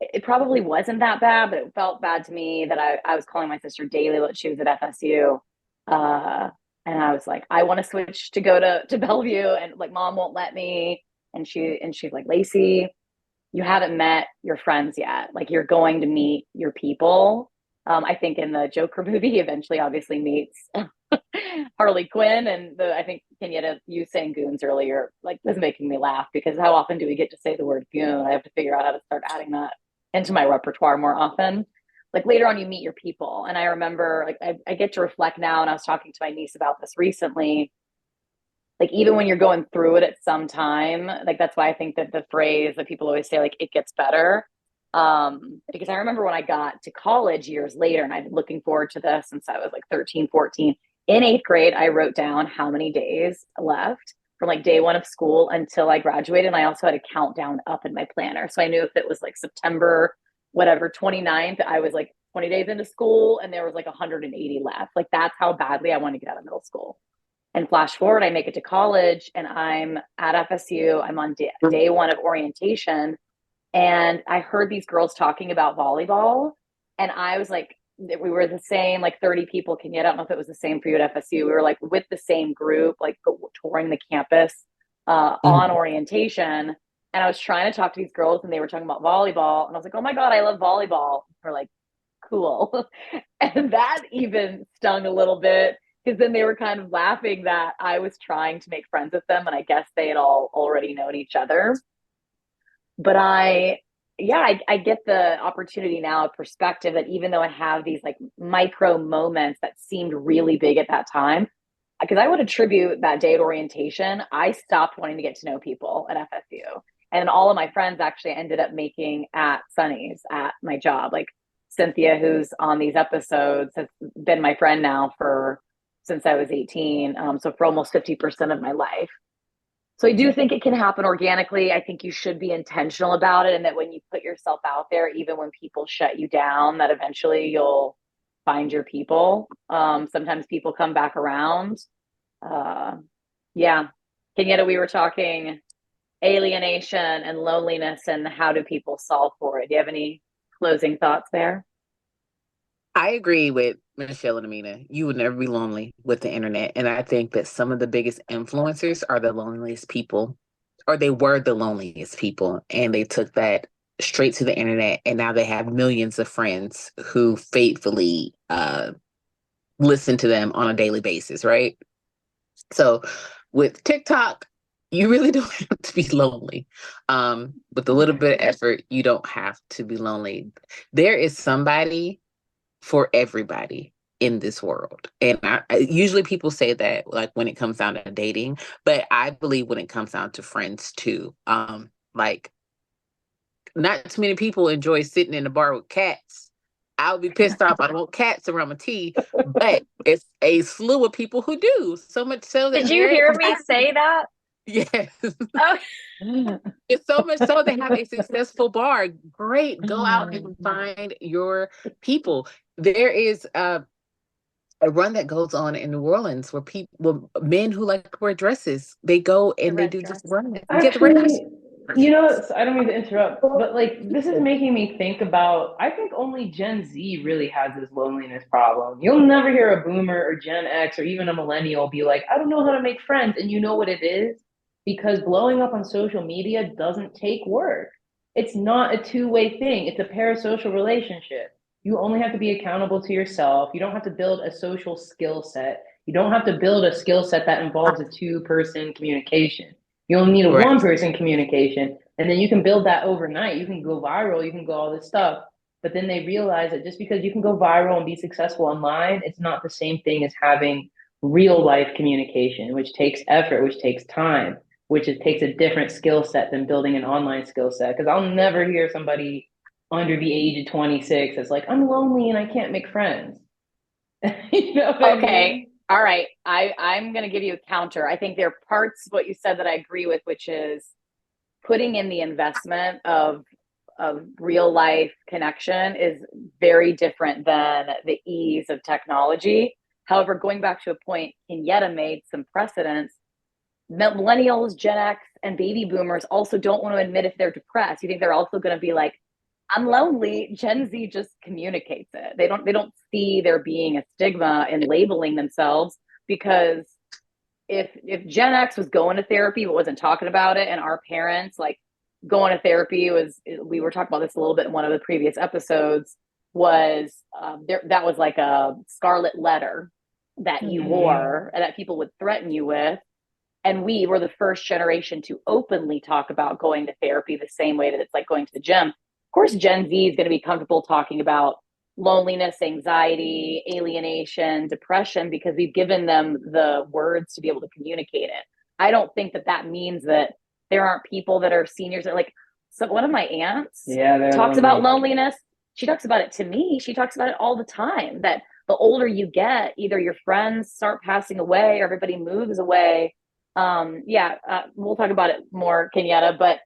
it probably wasn't that bad, but it felt bad to me that I was calling my sister daily while she was at FSU. And I was like, I want to switch to go to Bellevue, and like mom won't let me. And she's like, Lacey, you haven't met your friends yet. Like you're going to meet your people. I think in the Joker movie, he eventually obviously meets Harley Quinn. And I think Kenyatta, you saying goons earlier, like was making me laugh because how often do we get to say the word goon? I have to figure out how to start adding that into my repertoire more often. Like later on, you meet your people. And I remember like I get to reflect now, and I was talking to my niece about this recently. Like even when you're going through it at some time, like that's why I think that the phrase that people always say, like it gets better. Because I remember when I got to college years later, and I've been looking forward to this since I was like 13, 14. In 8th grade, I wrote down how many days left from like day 1 of school until I graduated. And I also had a countdown up in my planner. So I knew if it was like September, whatever, 29th, I was like 20 days into school and there was like 180 left. Like that's how badly I want to get out of middle school. And flash forward, I make it to college and I'm at FSU. I'm on day 1 of orientation. And I heard these girls talking about volleyball. And I was like, we were the same, like 30 people. I don't know if it was the same for you at FSU. We were like with the same group, like touring the campus on orientation. And I was trying to talk to these girls and they were talking about volleyball. And I was like, oh my God, I love volleyball. We're like, cool. And that even stung a little bit because then they were kind of laughing that I was trying to make friends with them. And I guess they had all already known each other. But I get the opportunity now, a perspective that even though I have these like micro moments that seemed really big at that time, because I would attribute that day at orientation, I stopped wanting to get to know people at FSU. And all of my friends actually ended up making at Sunny's at my job. Like Cynthia, who's on these episodes, has been my friend now since I was 18. So for almost 50% of my life. So I do think it can happen organically. I think you should be intentional about it. And that when you put yourself out there, even when people shut you down, that eventually you'll find your people. Sometimes people come back around. Yeah. Kenyatta, we were talking alienation and loneliness and how do people solve for it? Do you have any closing thoughts there? I agree with Michelle and Amina. You would never be lonely with the internet. And I think that some of the biggest influencers are the loneliest people, or they were the loneliest people. And they took that straight to the internet. And now they have millions of friends who faithfully listen to them on a daily basis, right? So with TikTok, you really don't have to be lonely. With a little bit of effort, you don't have to be lonely. There is somebody for everybody. in this world. And usually people say that like when it comes down to dating, but I believe when it comes down to friends too. Like not too many people enjoy sitting in the bar with cats. I'll be pissed off. I don't want cats around my tea, but it's a slew of people who do. So much so that Did you hear me say that? yes. Oh, It's so much so they have a successful bar. Great. Go out and find your people. There is a run that goes on in New Orleans where men who like to wear dresses, they go and they do this run. Get the red dress. Actually, you know, I don't mean to interrupt, but like this is making me think about, I think only Gen Z really has this loneliness problem. You'll never hear a boomer or Gen X or even a millennial be like, I don't know how to make friends. And you know what it is? Because blowing up on social media doesn't take work. It's not a two-way thing. It's a parasocial relationship. You only have to be accountable to yourself. You don't have to build a social skill set. You don't have to build a skill set that involves a two-person communication. You only need a Right. one-person communication, and then you can build that overnight. You can go viral, you can go all this stuff. But then they realize that just because you can go viral and be successful online, it's not the same thing as having real life communication, which takes effort, which takes time, takes a different skill set than building an online skill set. Because I'll never hear somebody under the age of 26 that's like, I'm lonely and I can't make friends. You know what I mean? All right. I'm going to give you a counter. I think there are parts of what you said that I agree with, which is putting in the investment of real life connection is very different than the ease of technology. However, going back to a point Kenyatta made some precedents, millennials, Gen X, and baby boomers also don't want to admit if they're depressed. You think they're also going to be like, I'm lonely. Gen Z just communicates it. They don't see there being a stigma in labeling themselves, because if Gen X was going to therapy but wasn't talking about it, and our parents like going to therapy was, we were talking about this a little bit in one of the previous episodes, was that was like a scarlet letter that you wore and that people would threaten you with. And we were the first generation to openly talk about going to therapy the same way that it's like going to the gym. Of course, Gen Z is going to be comfortable talking about loneliness, anxiety, alienation, depression, because we've given them the words to be able to communicate it. I don't think that means that there aren't people that are seniors that are like, so one of my aunts talks about loneliness. She talks about it to me. She talks about it all the time, that the older you get, either your friends start passing away or everybody moves away. We'll talk about it more, Kenyatta, but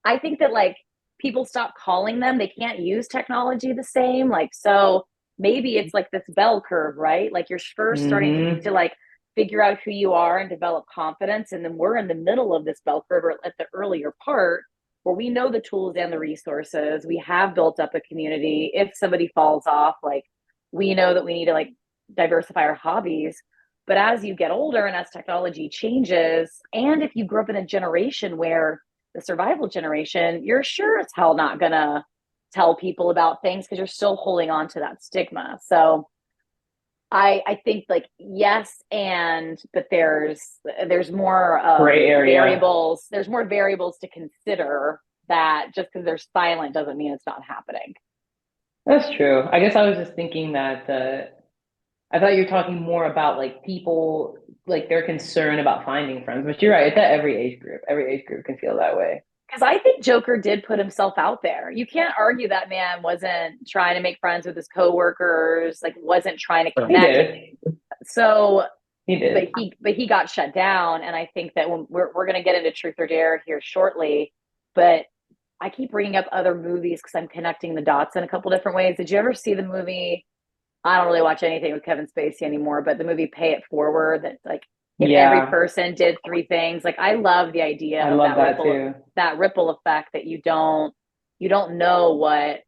I think that like people stop calling them, they can't use technology the same. Like, so maybe it's like this bell curve, right? Like you're first starting to like figure out who you are and develop confidence. And then we're in the middle of this bell curve, or at the earlier part where we know the tools and the resources. We have built up a community. If somebody falls off, like we know that we need to like diversify our hobbies. But as you get older and as technology changes, and if you grew up in a generation where the survival generation, you're sure as hell not gonna tell people about things because you're still holding on to that stigma. So I think like yes, but there's more gray area variables. There's more variables to consider, that just because they're silent doesn't mean it's not happening. That's true. I guess I was just thinking that I thought you were talking more about like people, like their concern about finding friends, but you're right. It's at every age group. Every age group can feel that way. Because I think Joker did put himself out there. You can't argue that man wasn't trying to make friends with his coworkers, like wasn't trying to connect. He did. So he did. But he got shut down. And I think that when we're going to get into Truth or Dare here shortly, but I keep bringing up other movies because I'm connecting the dots in a couple different ways. Did you ever see the movie? I don't really watch anything with Kevin Spacey anymore, but the movie Pay It Forward, that's like if every person did three things. Like I love the idea of that ripple effect, that you don't know what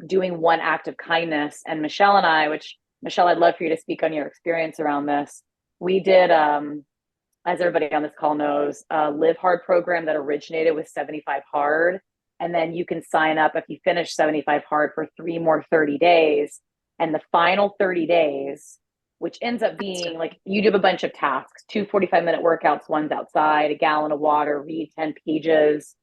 doing one act of kindness. And Michelle and I, which Michelle, I'd love for you to speak on your experience around this. We did as everybody on this call knows, Live Hard program that originated with 75 Hard. And then you can sign up if you finish 75 Hard for 3 more 30 days. And the final 30 days, which ends up being like you do a bunch of tasks, 2 45-minute workouts, one's outside, a gallon of water, read 10 pages,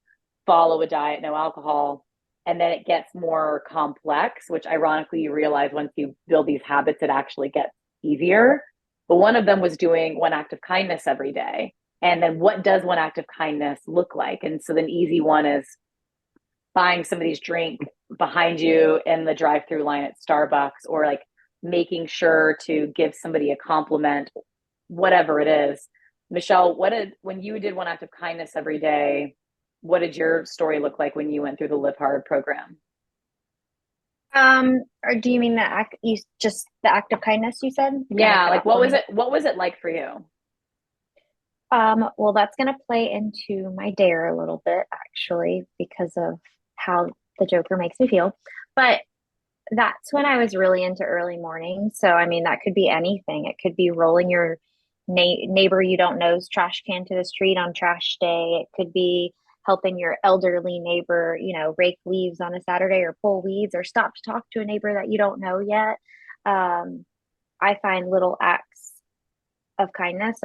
follow a diet, no alcohol. and then it gets more complex, which ironically you realize once you build these habits, it actually gets easier. But one of them was doing one act of kindness every day. And then what does one act of kindness look like? And so the easy one is buying somebody's drink behind you in the drive-through line at Starbucks, or like making sure to give somebody a compliment, whatever it is. Michelle, when you did one act of kindness every day, what did your story look like when you went through the Live Hard program? Or do you mean just the act of kindness you said? Yeah, like what was it like for you? Well, that's gonna play into my dare a little bit actually because of how the Joker makes me feel. But that's when I was really into early morning. So I mean, that could be anything. It could be rolling your neighbor you don't know's trash can to the street on trash day. It could be helping your elderly neighbor, rake leaves on a Saturday, or pull weeds, or stop to talk to a neighbor that you don't know yet. I find little acts of kindness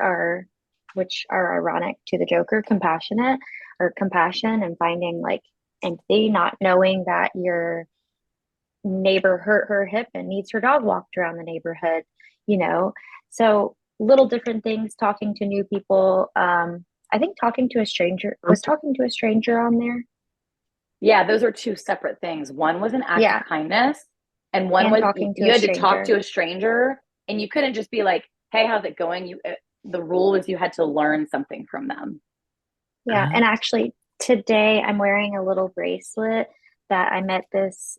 which are ironic to the Joker, compassion, and finding like empathy, not knowing that your neighbor hurt her hip and needs her dog walked around the neighborhood, So little different things, talking to new people. I think talking to a stranger on there. Yeah, those are two separate things. One was an act of kindness, and one was you had to talk to a stranger, and you couldn't just be like, "Hey, how's it going?" The rule was you had to learn something from them. Yeah, and actually today I'm wearing a little bracelet that I met this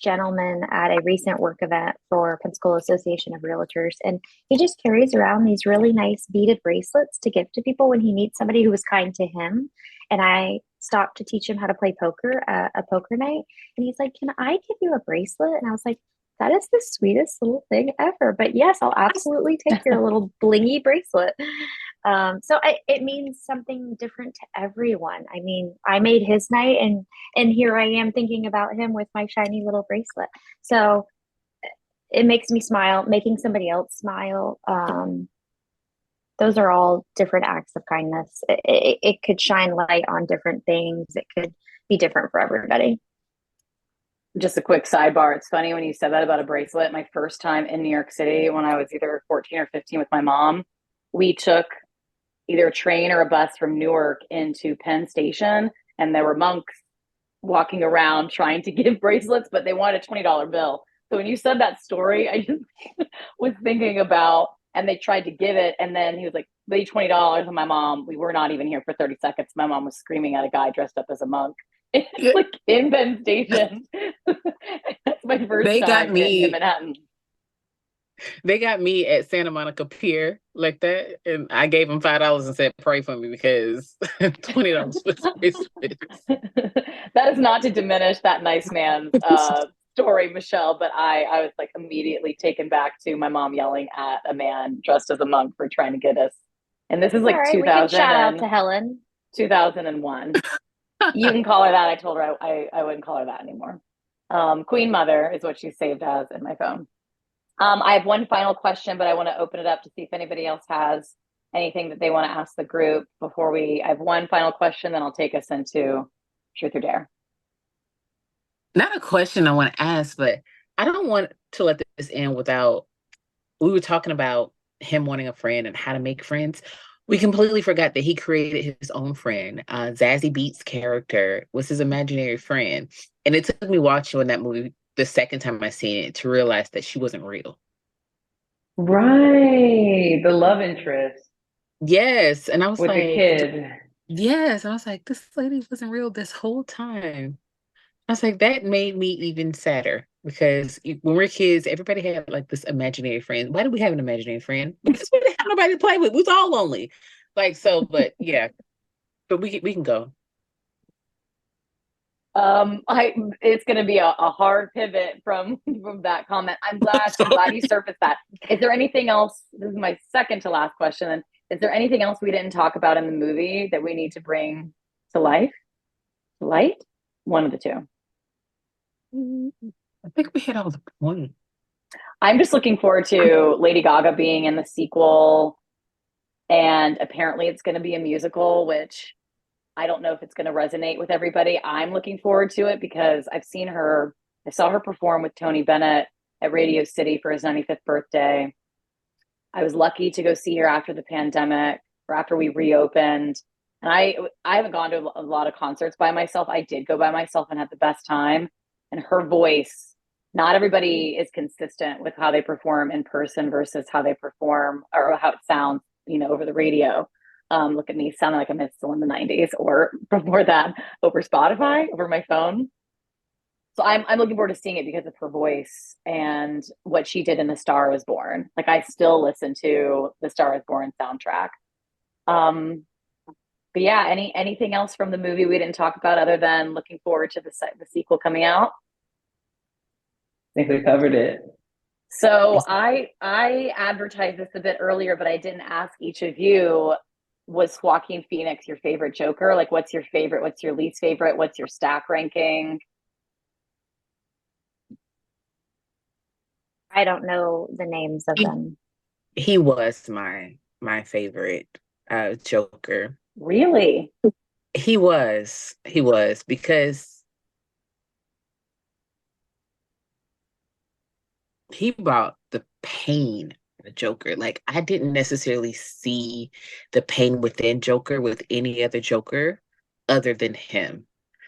gentleman at a recent work event for Pensacola Association of Realtors, and he just carries around these really nice beaded bracelets to give to people when he meets somebody who was kind to him. And I stopped to teach him how to play poker at a poker night, and he's like, "Can I give you a bracelet?" And I was like, "That is the sweetest little thing ever, but yes, I'll absolutely take your little blingy bracelet." So it means something different to everyone. I mean, I made his night, and here I am thinking about him with my shiny little bracelet. So it makes me smile, making somebody else smile. Those are all different acts of kindness. It could shine light on different things. It could be different for everybody. Just a quick sidebar. It's funny when you said that about a bracelet. My first time in New York City, when I was either 14 or 15 with my mom, we took either a train or a bus from Newark into Penn Station, and there were monks walking around trying to give bracelets, but they wanted a $20 bill. So when you said that story, I just was thinking about, and they tried to give it, and then he was like, "They $20," and my mom, we were not even here for 30 seconds. My mom was screaming at a guy dressed up as a monk. It's like in Penn Station. That's my first time in Manhattan. They got me at Santa Monica Pier like that, and I gave them $5 and said, "Pray for me," because $20 was That is not to diminish that nice man's story, Michelle, but I was like immediately taken back to my mom yelling at a man dressed as a monk for trying to get us. And this is like 2000. We can shout out to Helen. 2001. You can call her that. I told her I wouldn't call her that anymore. Queen Mother is what she saved as in my phone. I have one final question, but I want to open it up to see if anybody else has anything that they want to ask the group before I have one final question, then I'll take us into Truth or Dare. Not a question I want to ask, but I don't want to let this end without, we were talking about him wanting a friend and how to make friends. We completely forgot that he created his own friend. Zazie Beetz' character was his imaginary friend. And it took me watching that movie the second time I seen it to realize that she wasn't real. Right. The love interest. Yes. And I was with like, the kid. Yes. And I was like, this lady wasn't real this whole time. I was like, that made me even sadder because when we're kids, everybody had like this imaginary friend. Why do we have an imaginary friend? Because we didn't have nobody to play with. We was all lonely. Like, so, but yeah, but we can go. It's going to be a hard pivot from that comment. I'm glad you surfaced that. Is there anything else? This is my second to last question. And is there anything else we didn't talk about in the movie that we need to bring to light? One of the two. I think we hit all the points. I'm just looking forward to Lady Gaga being in the sequel, and apparently it's going to be a musical, which I don't know if it's going to resonate with everybody. I'm looking forward to it because I saw her perform with Tony Bennett at Radio City for his 95th birthday. I was lucky to go see her after the pandemic or after we reopened. And I haven't gone to a lot of concerts by myself. I did go by myself and had the best time. And her voice, not everybody is consistent with how they perform in person versus how they perform or how it sounds, over the radio. Look at me sounding like I'm still in the 90s, or before that over Spotify, over my phone. So I'm looking forward to seeing it because of her voice and what she did in The Star Is Born. Like, I still listen to the Star Is Born soundtrack. But yeah, anything else from the movie we didn't talk about other than looking forward to the sequel coming out? I think we covered it. So I advertised this a bit earlier, but I didn't ask each of you, was Joaquin Phoenix your favorite Joker? Like, what's your favorite? What's your least favorite? What's your stack ranking? I don't know the names of them. He was my favorite Joker. Really? He was because he brought the pain of the Joker. Like, I didn't necessarily see the pain within Joker with any other Joker other than him.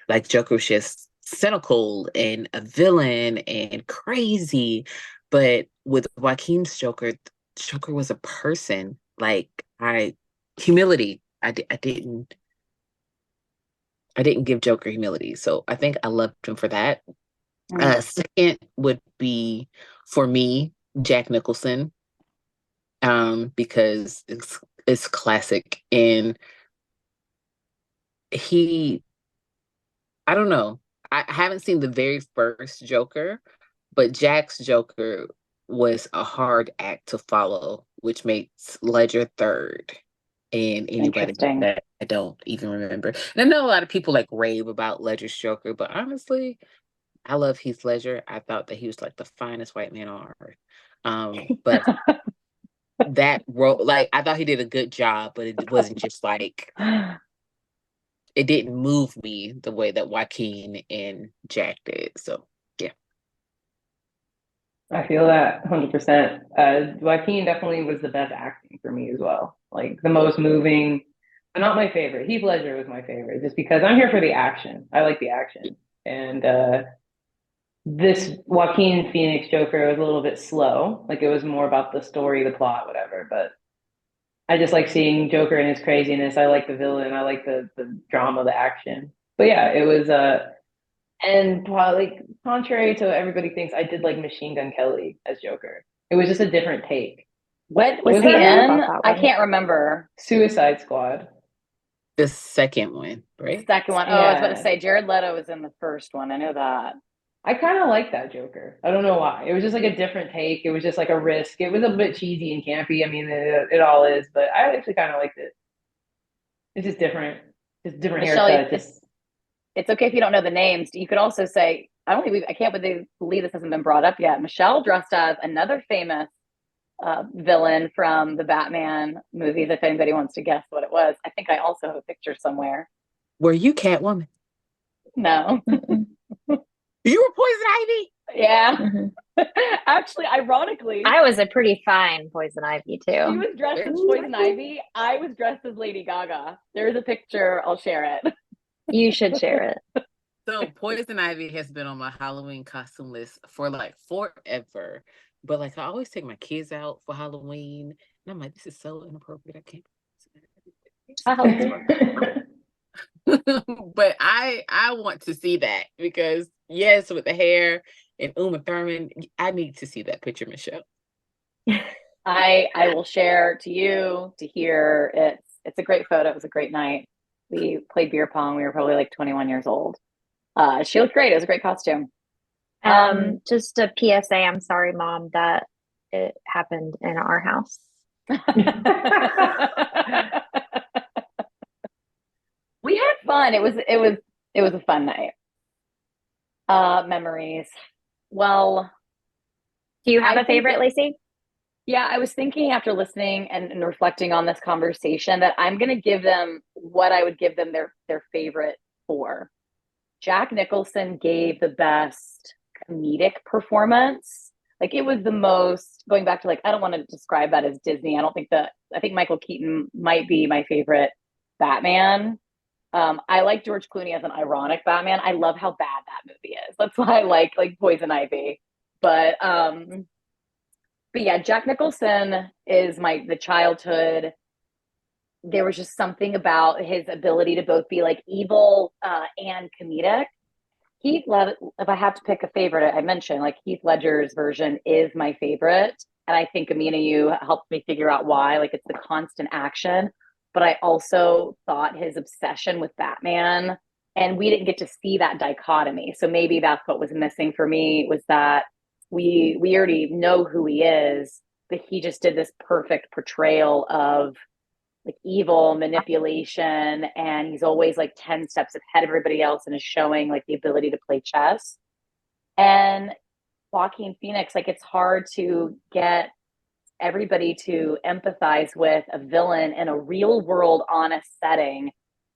Like, Joker was just cynical and a villain and crazy. But with Joaquin's Joker, Joker was a person. Like, humility. I didn't give Joker humility. So I think I loved him for that. Second would be, for me, Jack Nicholson, because it's classic, and I don't know. I haven't seen the very first Joker, but Jack's Joker was a hard act to follow, which makes Ledger third. And anybody that I don't even remember. And I know a lot of people like rave about Ledger's Joker, but honestly, I love Heath Ledger. I thought that he was like the finest white man on earth. But that role, like, I thought he did a good job, but it wasn't just like, it didn't move me the way that Joaquin and Jack did. So yeah. I feel that 100%. Joaquin definitely was the best acting for me as well. Like, the most moving, but not my favorite. Heath Ledger was my favorite, just because I'm here for the action. I like the action. And this Joaquin Phoenix Joker was a little bit slow. Like, it was more about the story, the plot, whatever. But I just like seeing Joker and his craziness. I like the villain. I like the drama, the action. But yeah, it was and like, contrary to what everybody thinks, I did like Machine Gun Kelly as Joker. It was just a different take. What was he I don't know in? about that I one. can't remember. Suicide Squad. The second one, right? Second one. Oh, I was about to Yeah. say Jared Leto was in the first one. I know that. I kind of like that Joker. I don't know why. It was just like a different take. It was just like a risk. It was a bit cheesy and campy. I mean, it all is, but I actually kind of liked it. It's just different. Just different Michelle, haircut. Just it's okay if you don't know the names. You could also say, I can't believe this hasn't been brought up yet. Michelle dressed as another famous villain from the Batman movies. If anybody wants to guess what it was, I think I also have a picture somewhere. Were you Catwoman? No. You were Poison Ivy? Yeah. Mhm. Actually, ironically, I was a pretty fine Poison Ivy she too. was dressed as Poison Ivy. I was dressed as Lady Gaga. There's a picture. I'll share it. You should share it. So Poison Ivy has been on my Halloween costume list for like forever. But like, I always take my kids out for Halloween, and I'm like, this is so inappropriate. I can't. But I want to see that, because yes, with the hair and Uma Thurman, I need to see that picture, Michelle. I will share to you to hear. It's a great photo. It was a great night. We played beer pong. We were probably like 21 years old. She looked great. It was a great costume. Just a PSA, I'm sorry, Mom, that it happened in our house. We had fun. It was a fun night. Memories. Well, Do you have I a favorite, think Lacey? Yeah, I was thinking after listening and reflecting on this conversation that I'm going to give them what I would give them their favorite for. Jack Nicholson gave the best comedic performance. Like it was the most going back to like I don't want to describe that as Disney. I think Michael Keaton might be my favorite Batman. I like George Clooney as an ironic Batman. I love how bad that movie is. That's why I like Poison Ivy. But but yeah, Jack Nicholson is the childhood. There was just something about his ability to both be like evil and comedic. Heath Ledger, if I have to pick a favorite, I mentioned like Heath Ledger's version is my favorite. And I think Amina, you helped me figure out why. Like it's the constant action. But I also thought his obsession with Batman, and we didn't get to see that dichotomy. So maybe that's what was missing for me was that we already know who he is, but he just did this perfect portrayal of like evil manipulation, and he's always like 10 steps ahead of everybody else and is showing like the ability to play chess. And Joaquin Phoenix, like it's hard to get everybody to empathize with a villain in a real world honest setting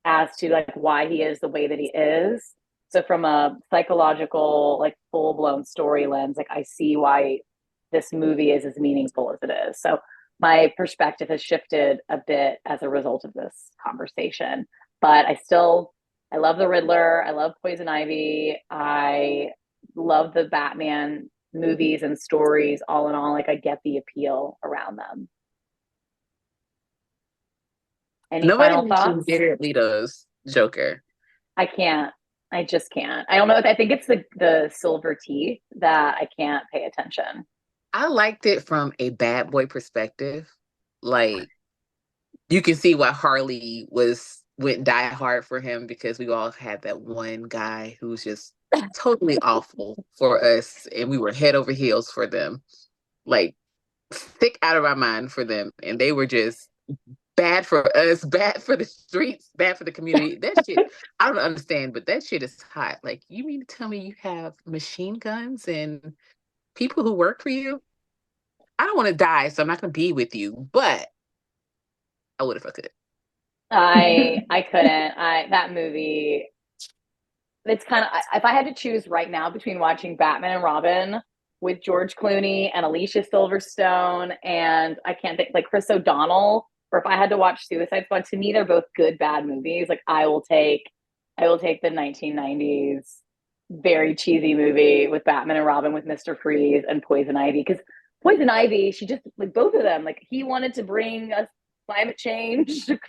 as to like why he is the way that he is. So from a psychological like full-blown story lens, like I see why this movie is as meaningful as it is. So my perspective has shifted a bit as a result of this conversation. But I love the Riddler. I love Poison Ivy. I love the Batman movies and stories all in all. Like I get the appeal around them. Any Nobody final mentioned thoughts? Jared Leto's Joker. I can't. I just can't. I don't know. I think it's the silver teeth that I can't pay attention. I liked it from a bad boy perspective. Like you can see why Harley went die hard for him because we all had that one guy who's just totally awful for us, and we were head over heels for them. Like sick out of our mind for them, and they were just bad for us, bad for the streets, bad for the community. That shit, I don't understand, but that shit is hot. Like, you mean to tell me you have machine guns and people who work for you? I don't want to die, so I'm not going to be with you, but I would if I could. I couldn't. That movie. It's kind of if I had to choose right now between watching Batman and Robin with George Clooney and Alicia Silverstone and I can't think like Chris O'Donnell, or if I had to watch Suicide Squad, to me they're both good bad movies. Like I will take the 1990s very cheesy movie with Batman and Robin with Mr. Freeze and Poison Ivy, because Poison Ivy, she just like both of them, like he wanted to bring us climate change to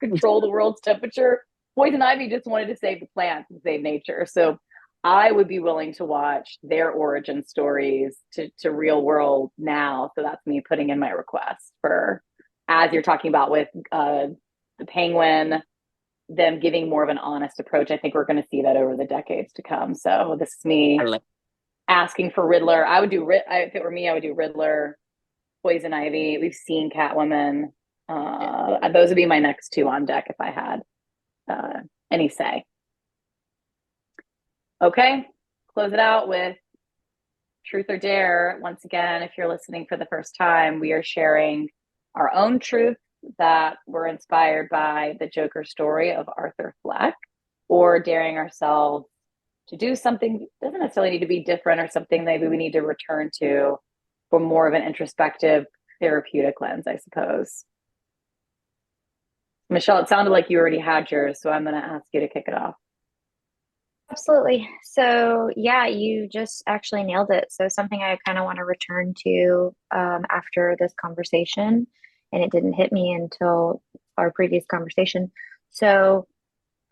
control the world's temperature. Poison Ivy just wanted to save the plants and save nature. So I would be willing to watch their origin stories to real world now. So that's me putting in my request for, as you're talking about with the Penguin, them giving more of an honest approach. I think we're going to see that over the decades to come. So this is me asking for Riddler. If it were me, I would do Riddler, Poison Ivy. We've seen Catwoman. Those would be my next two on deck if I had any say. Okay, close it out with Truth or Dare. Once again, if you're listening for the first time, we are sharing our own truth that were inspired by the Joker story of Arthur Fleck, or daring ourselves to do something doesn't necessarily need to be different, or something maybe we need to return to for more of an introspective therapeutic lens, I suppose. Michelle, it sounded like you already had yours, so I'm going to ask you to kick it off. Absolutely. So, yeah, you just actually nailed it. So, something I kind of want to return to after this conversation, and it didn't hit me until our previous conversation. So,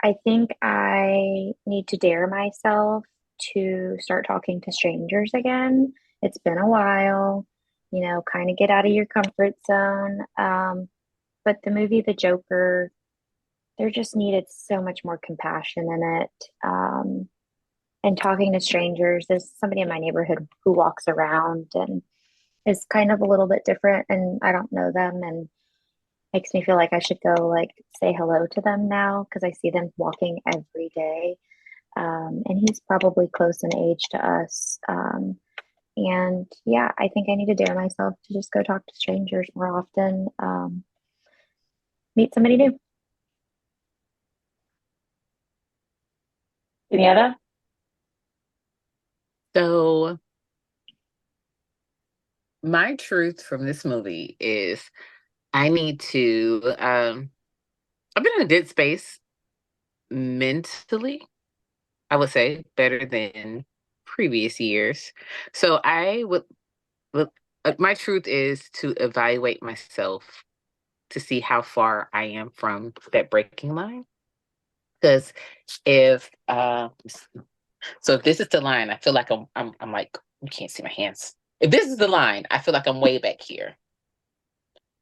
I think I need to dare myself to start talking to strangers again. It's been a while, kind of get out of your comfort zone. But the movie The Joker, there just needed so much more compassion in it. And talking to strangers, there's somebody in my neighborhood who walks around and is kind of a little bit different, and I don't know them, and makes me feel like I should go like say hello to them now because I see them walking every day. And he's probably close in age to us. And yeah, I think I need to dare myself to just go talk to strangers more often, meet somebody new. Daniela? So my truth from this movie is I need to I've been in a good space mentally, I would say, better than previous years. So would my truth is to evaluate myself to see how far I am from that breaking line. Because if so if this is the line, I feel like I'm like, you can't see my hands. If this is the line, I feel like I'm way back here.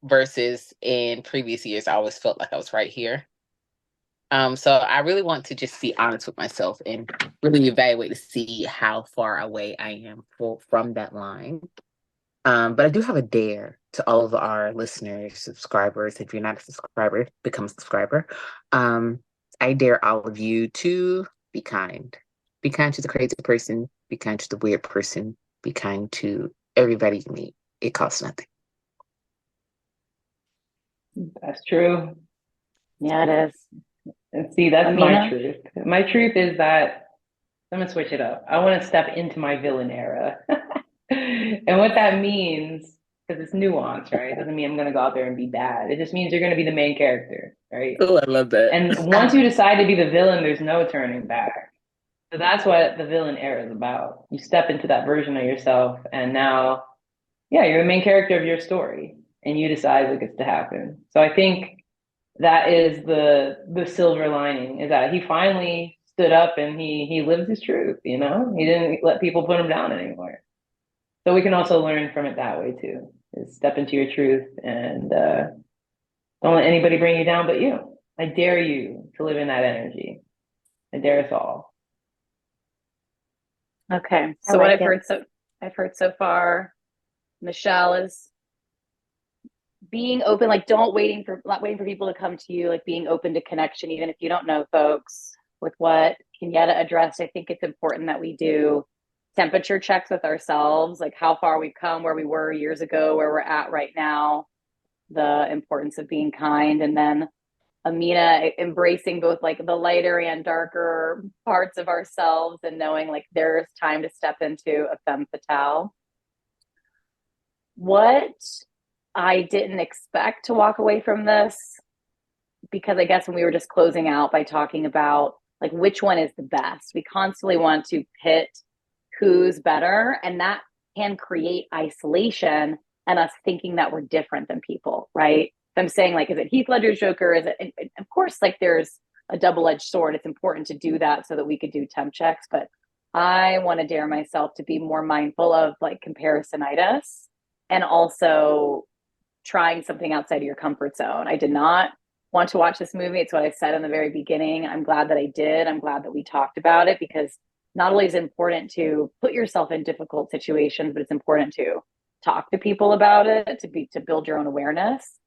Versus in previous years, I always felt like I was right here. So I really want to just be honest with myself and really evaluate to see how far away I am from that line. But I do have a dare to all of our listeners, subscribers. If you're not a subscriber, become a subscriber. I dare all of you to be kind. Be kind to the crazy person. Be kind to the weird person. Be kind to everybody you meet. It costs nothing. That's true. Yeah, it is. And see, that's my Amina? truth. My truth is that I'm gonna switch it up. I want to step into my villain era. And what that means, because it's nuance, right? It doesn't mean I'm gonna go out there and be bad. It just means you're gonna be the main character, right? Oh, I love that. And once you decide to be the villain, there's no turning back. So that's what the villain era is about. You step into that version of yourself, and now, yeah, you're the main character of your story, and you decide what gets to happen. So I think that is the silver lining, is that he finally stood up and he lived his truth. You know, he didn't let people put him down anymore. So we can also learn from it that way too. Is step into your truth and don't let anybody bring you down but you. I dare you to live in that energy. I dare us all. Okay. I So what like I've heard so far, Michelle, is being open, like not waiting for people to come to you, like being open to connection, even if you don't know folks. With what Kenyatta addressed, I think it's important that we do temperature checks with ourselves, like how far we've come, where we were years ago, where we're at right now, the importance of being kind. And then Amina embracing both like the lighter and darker parts of ourselves and knowing like there's time to step into a femme fatale. What I didn't expect to walk away from this, because I guess when we were just closing out by talking about like which one is the best, we constantly want to pit who's better, and that can create isolation and us thinking that we're different than people, right? So I'm saying, like, is it Heath Ledger's Joker? Is it, and of course, like there's a double-edged sword. It's important to do that so that we could do temp checks, but I want to dare myself to be more mindful of like comparisonitis and also trying something outside of your comfort zone. I did not want to watch this movie. It's what I said in the very beginning. I'm glad that I did. I'm glad that we talked about it, because not only is it important to put yourself in difficult situations, but it's important to talk to people about it, to build your own awareness.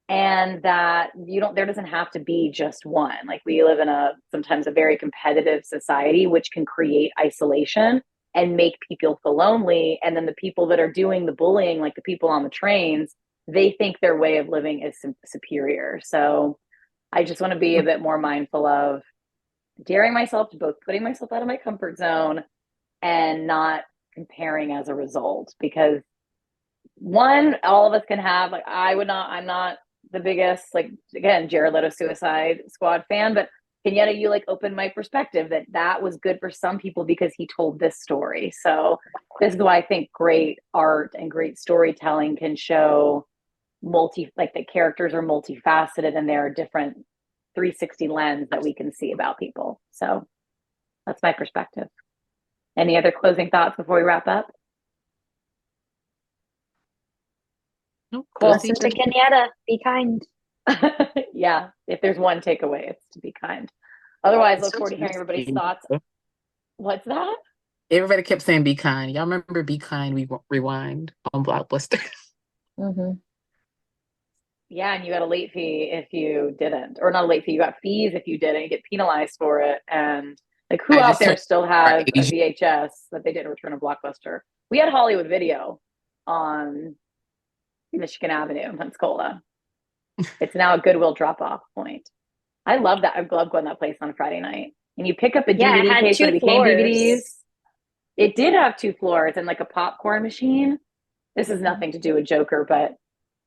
And that there doesn't have to be just one. Like, we live in sometimes a very competitive society, which can create isolation and make people feel lonely. And then the people that are doing the bullying, like the people on the trains, they think their way of living is superior. So I just want to be a bit more mindful of daring myself to both putting myself out of my comfort zone and not comparing as a result, because one, all of us can have, like, I'm not the biggest, like, again, Jared Leto Suicide Squad fan, but Kenyatta, you like opened my perspective that was good for some people because he told this story. So this is why I think great art and great storytelling can show like the characters are multifaceted and there are different 360 lens that we can see about people. So that's my perspective. Any other closing thoughts before we wrap up? Nope. Cool. Listen to Kenyatta. Be kind. Yeah, if there's one takeaway, it's to be kind. Otherwise, look forward to hearing everybody's thoughts. What's that? Everybody kept saying "be kind." Y'all remember "Be Kind"? We rewind on Blockbuster. Mm-hmm. Yeah, and you got a late fee if you didn't, or not a late fee. You got fees if you didn't. You get penalized for it, and Like who I out just there took still our has a Asian- VHS that they didn't return a Blockbuster? We had Hollywood Video on Michigan Avenue in Pensacola. It's now a Goodwill drop-off point. I love that. I love going to that place on a Friday night. And you pick up a Yeah, it DVD had case when two it became floors. DVDs. It did have 2 floors and like a popcorn machine. This is nothing to do with Joker, but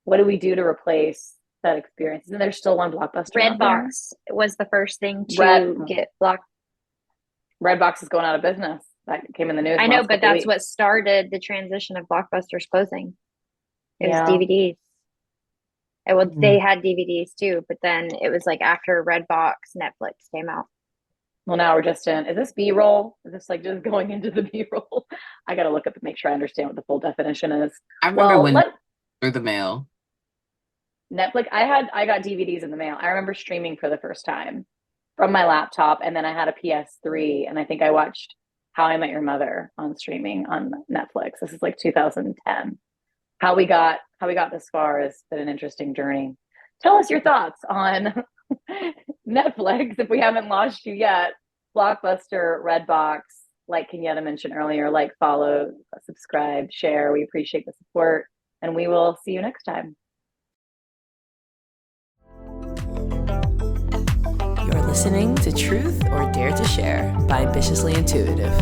what do we do to replace that experience? Isn't there still one Blockbuster out there? Redbox was the first thing to Red- get blocked. Redbox is going out of business. That came in the news. I the know, last but couple that's weeks. what started the transition of Blockbusters closing. It Yeah. was DVDs. And well, Mhm. they had DVDs too, but then it was like after Redbox, Netflix came out. Well, now we're just in. Is this B-roll? Is this like just going into the B-roll? I got to look up and make sure I understand what the full definition is. I remember Well, when through the mail. Netflix. I got DVDs in the mail. I remember streaming for the first time from my laptop, and then I had a PS3, and I think I watched How I Met Your Mother on streaming on Netflix. This is like 2010. How we got this far has been an interesting journey. Tell us your thoughts on Netflix if we haven't lost you yet. Blockbuster, Redbox, like Kenyatta mentioned earlier, like, follow, subscribe, share. We appreciate the support, and we will see you next time. You're listening to Truth or Dare to Share by Ambitiously Intuitive.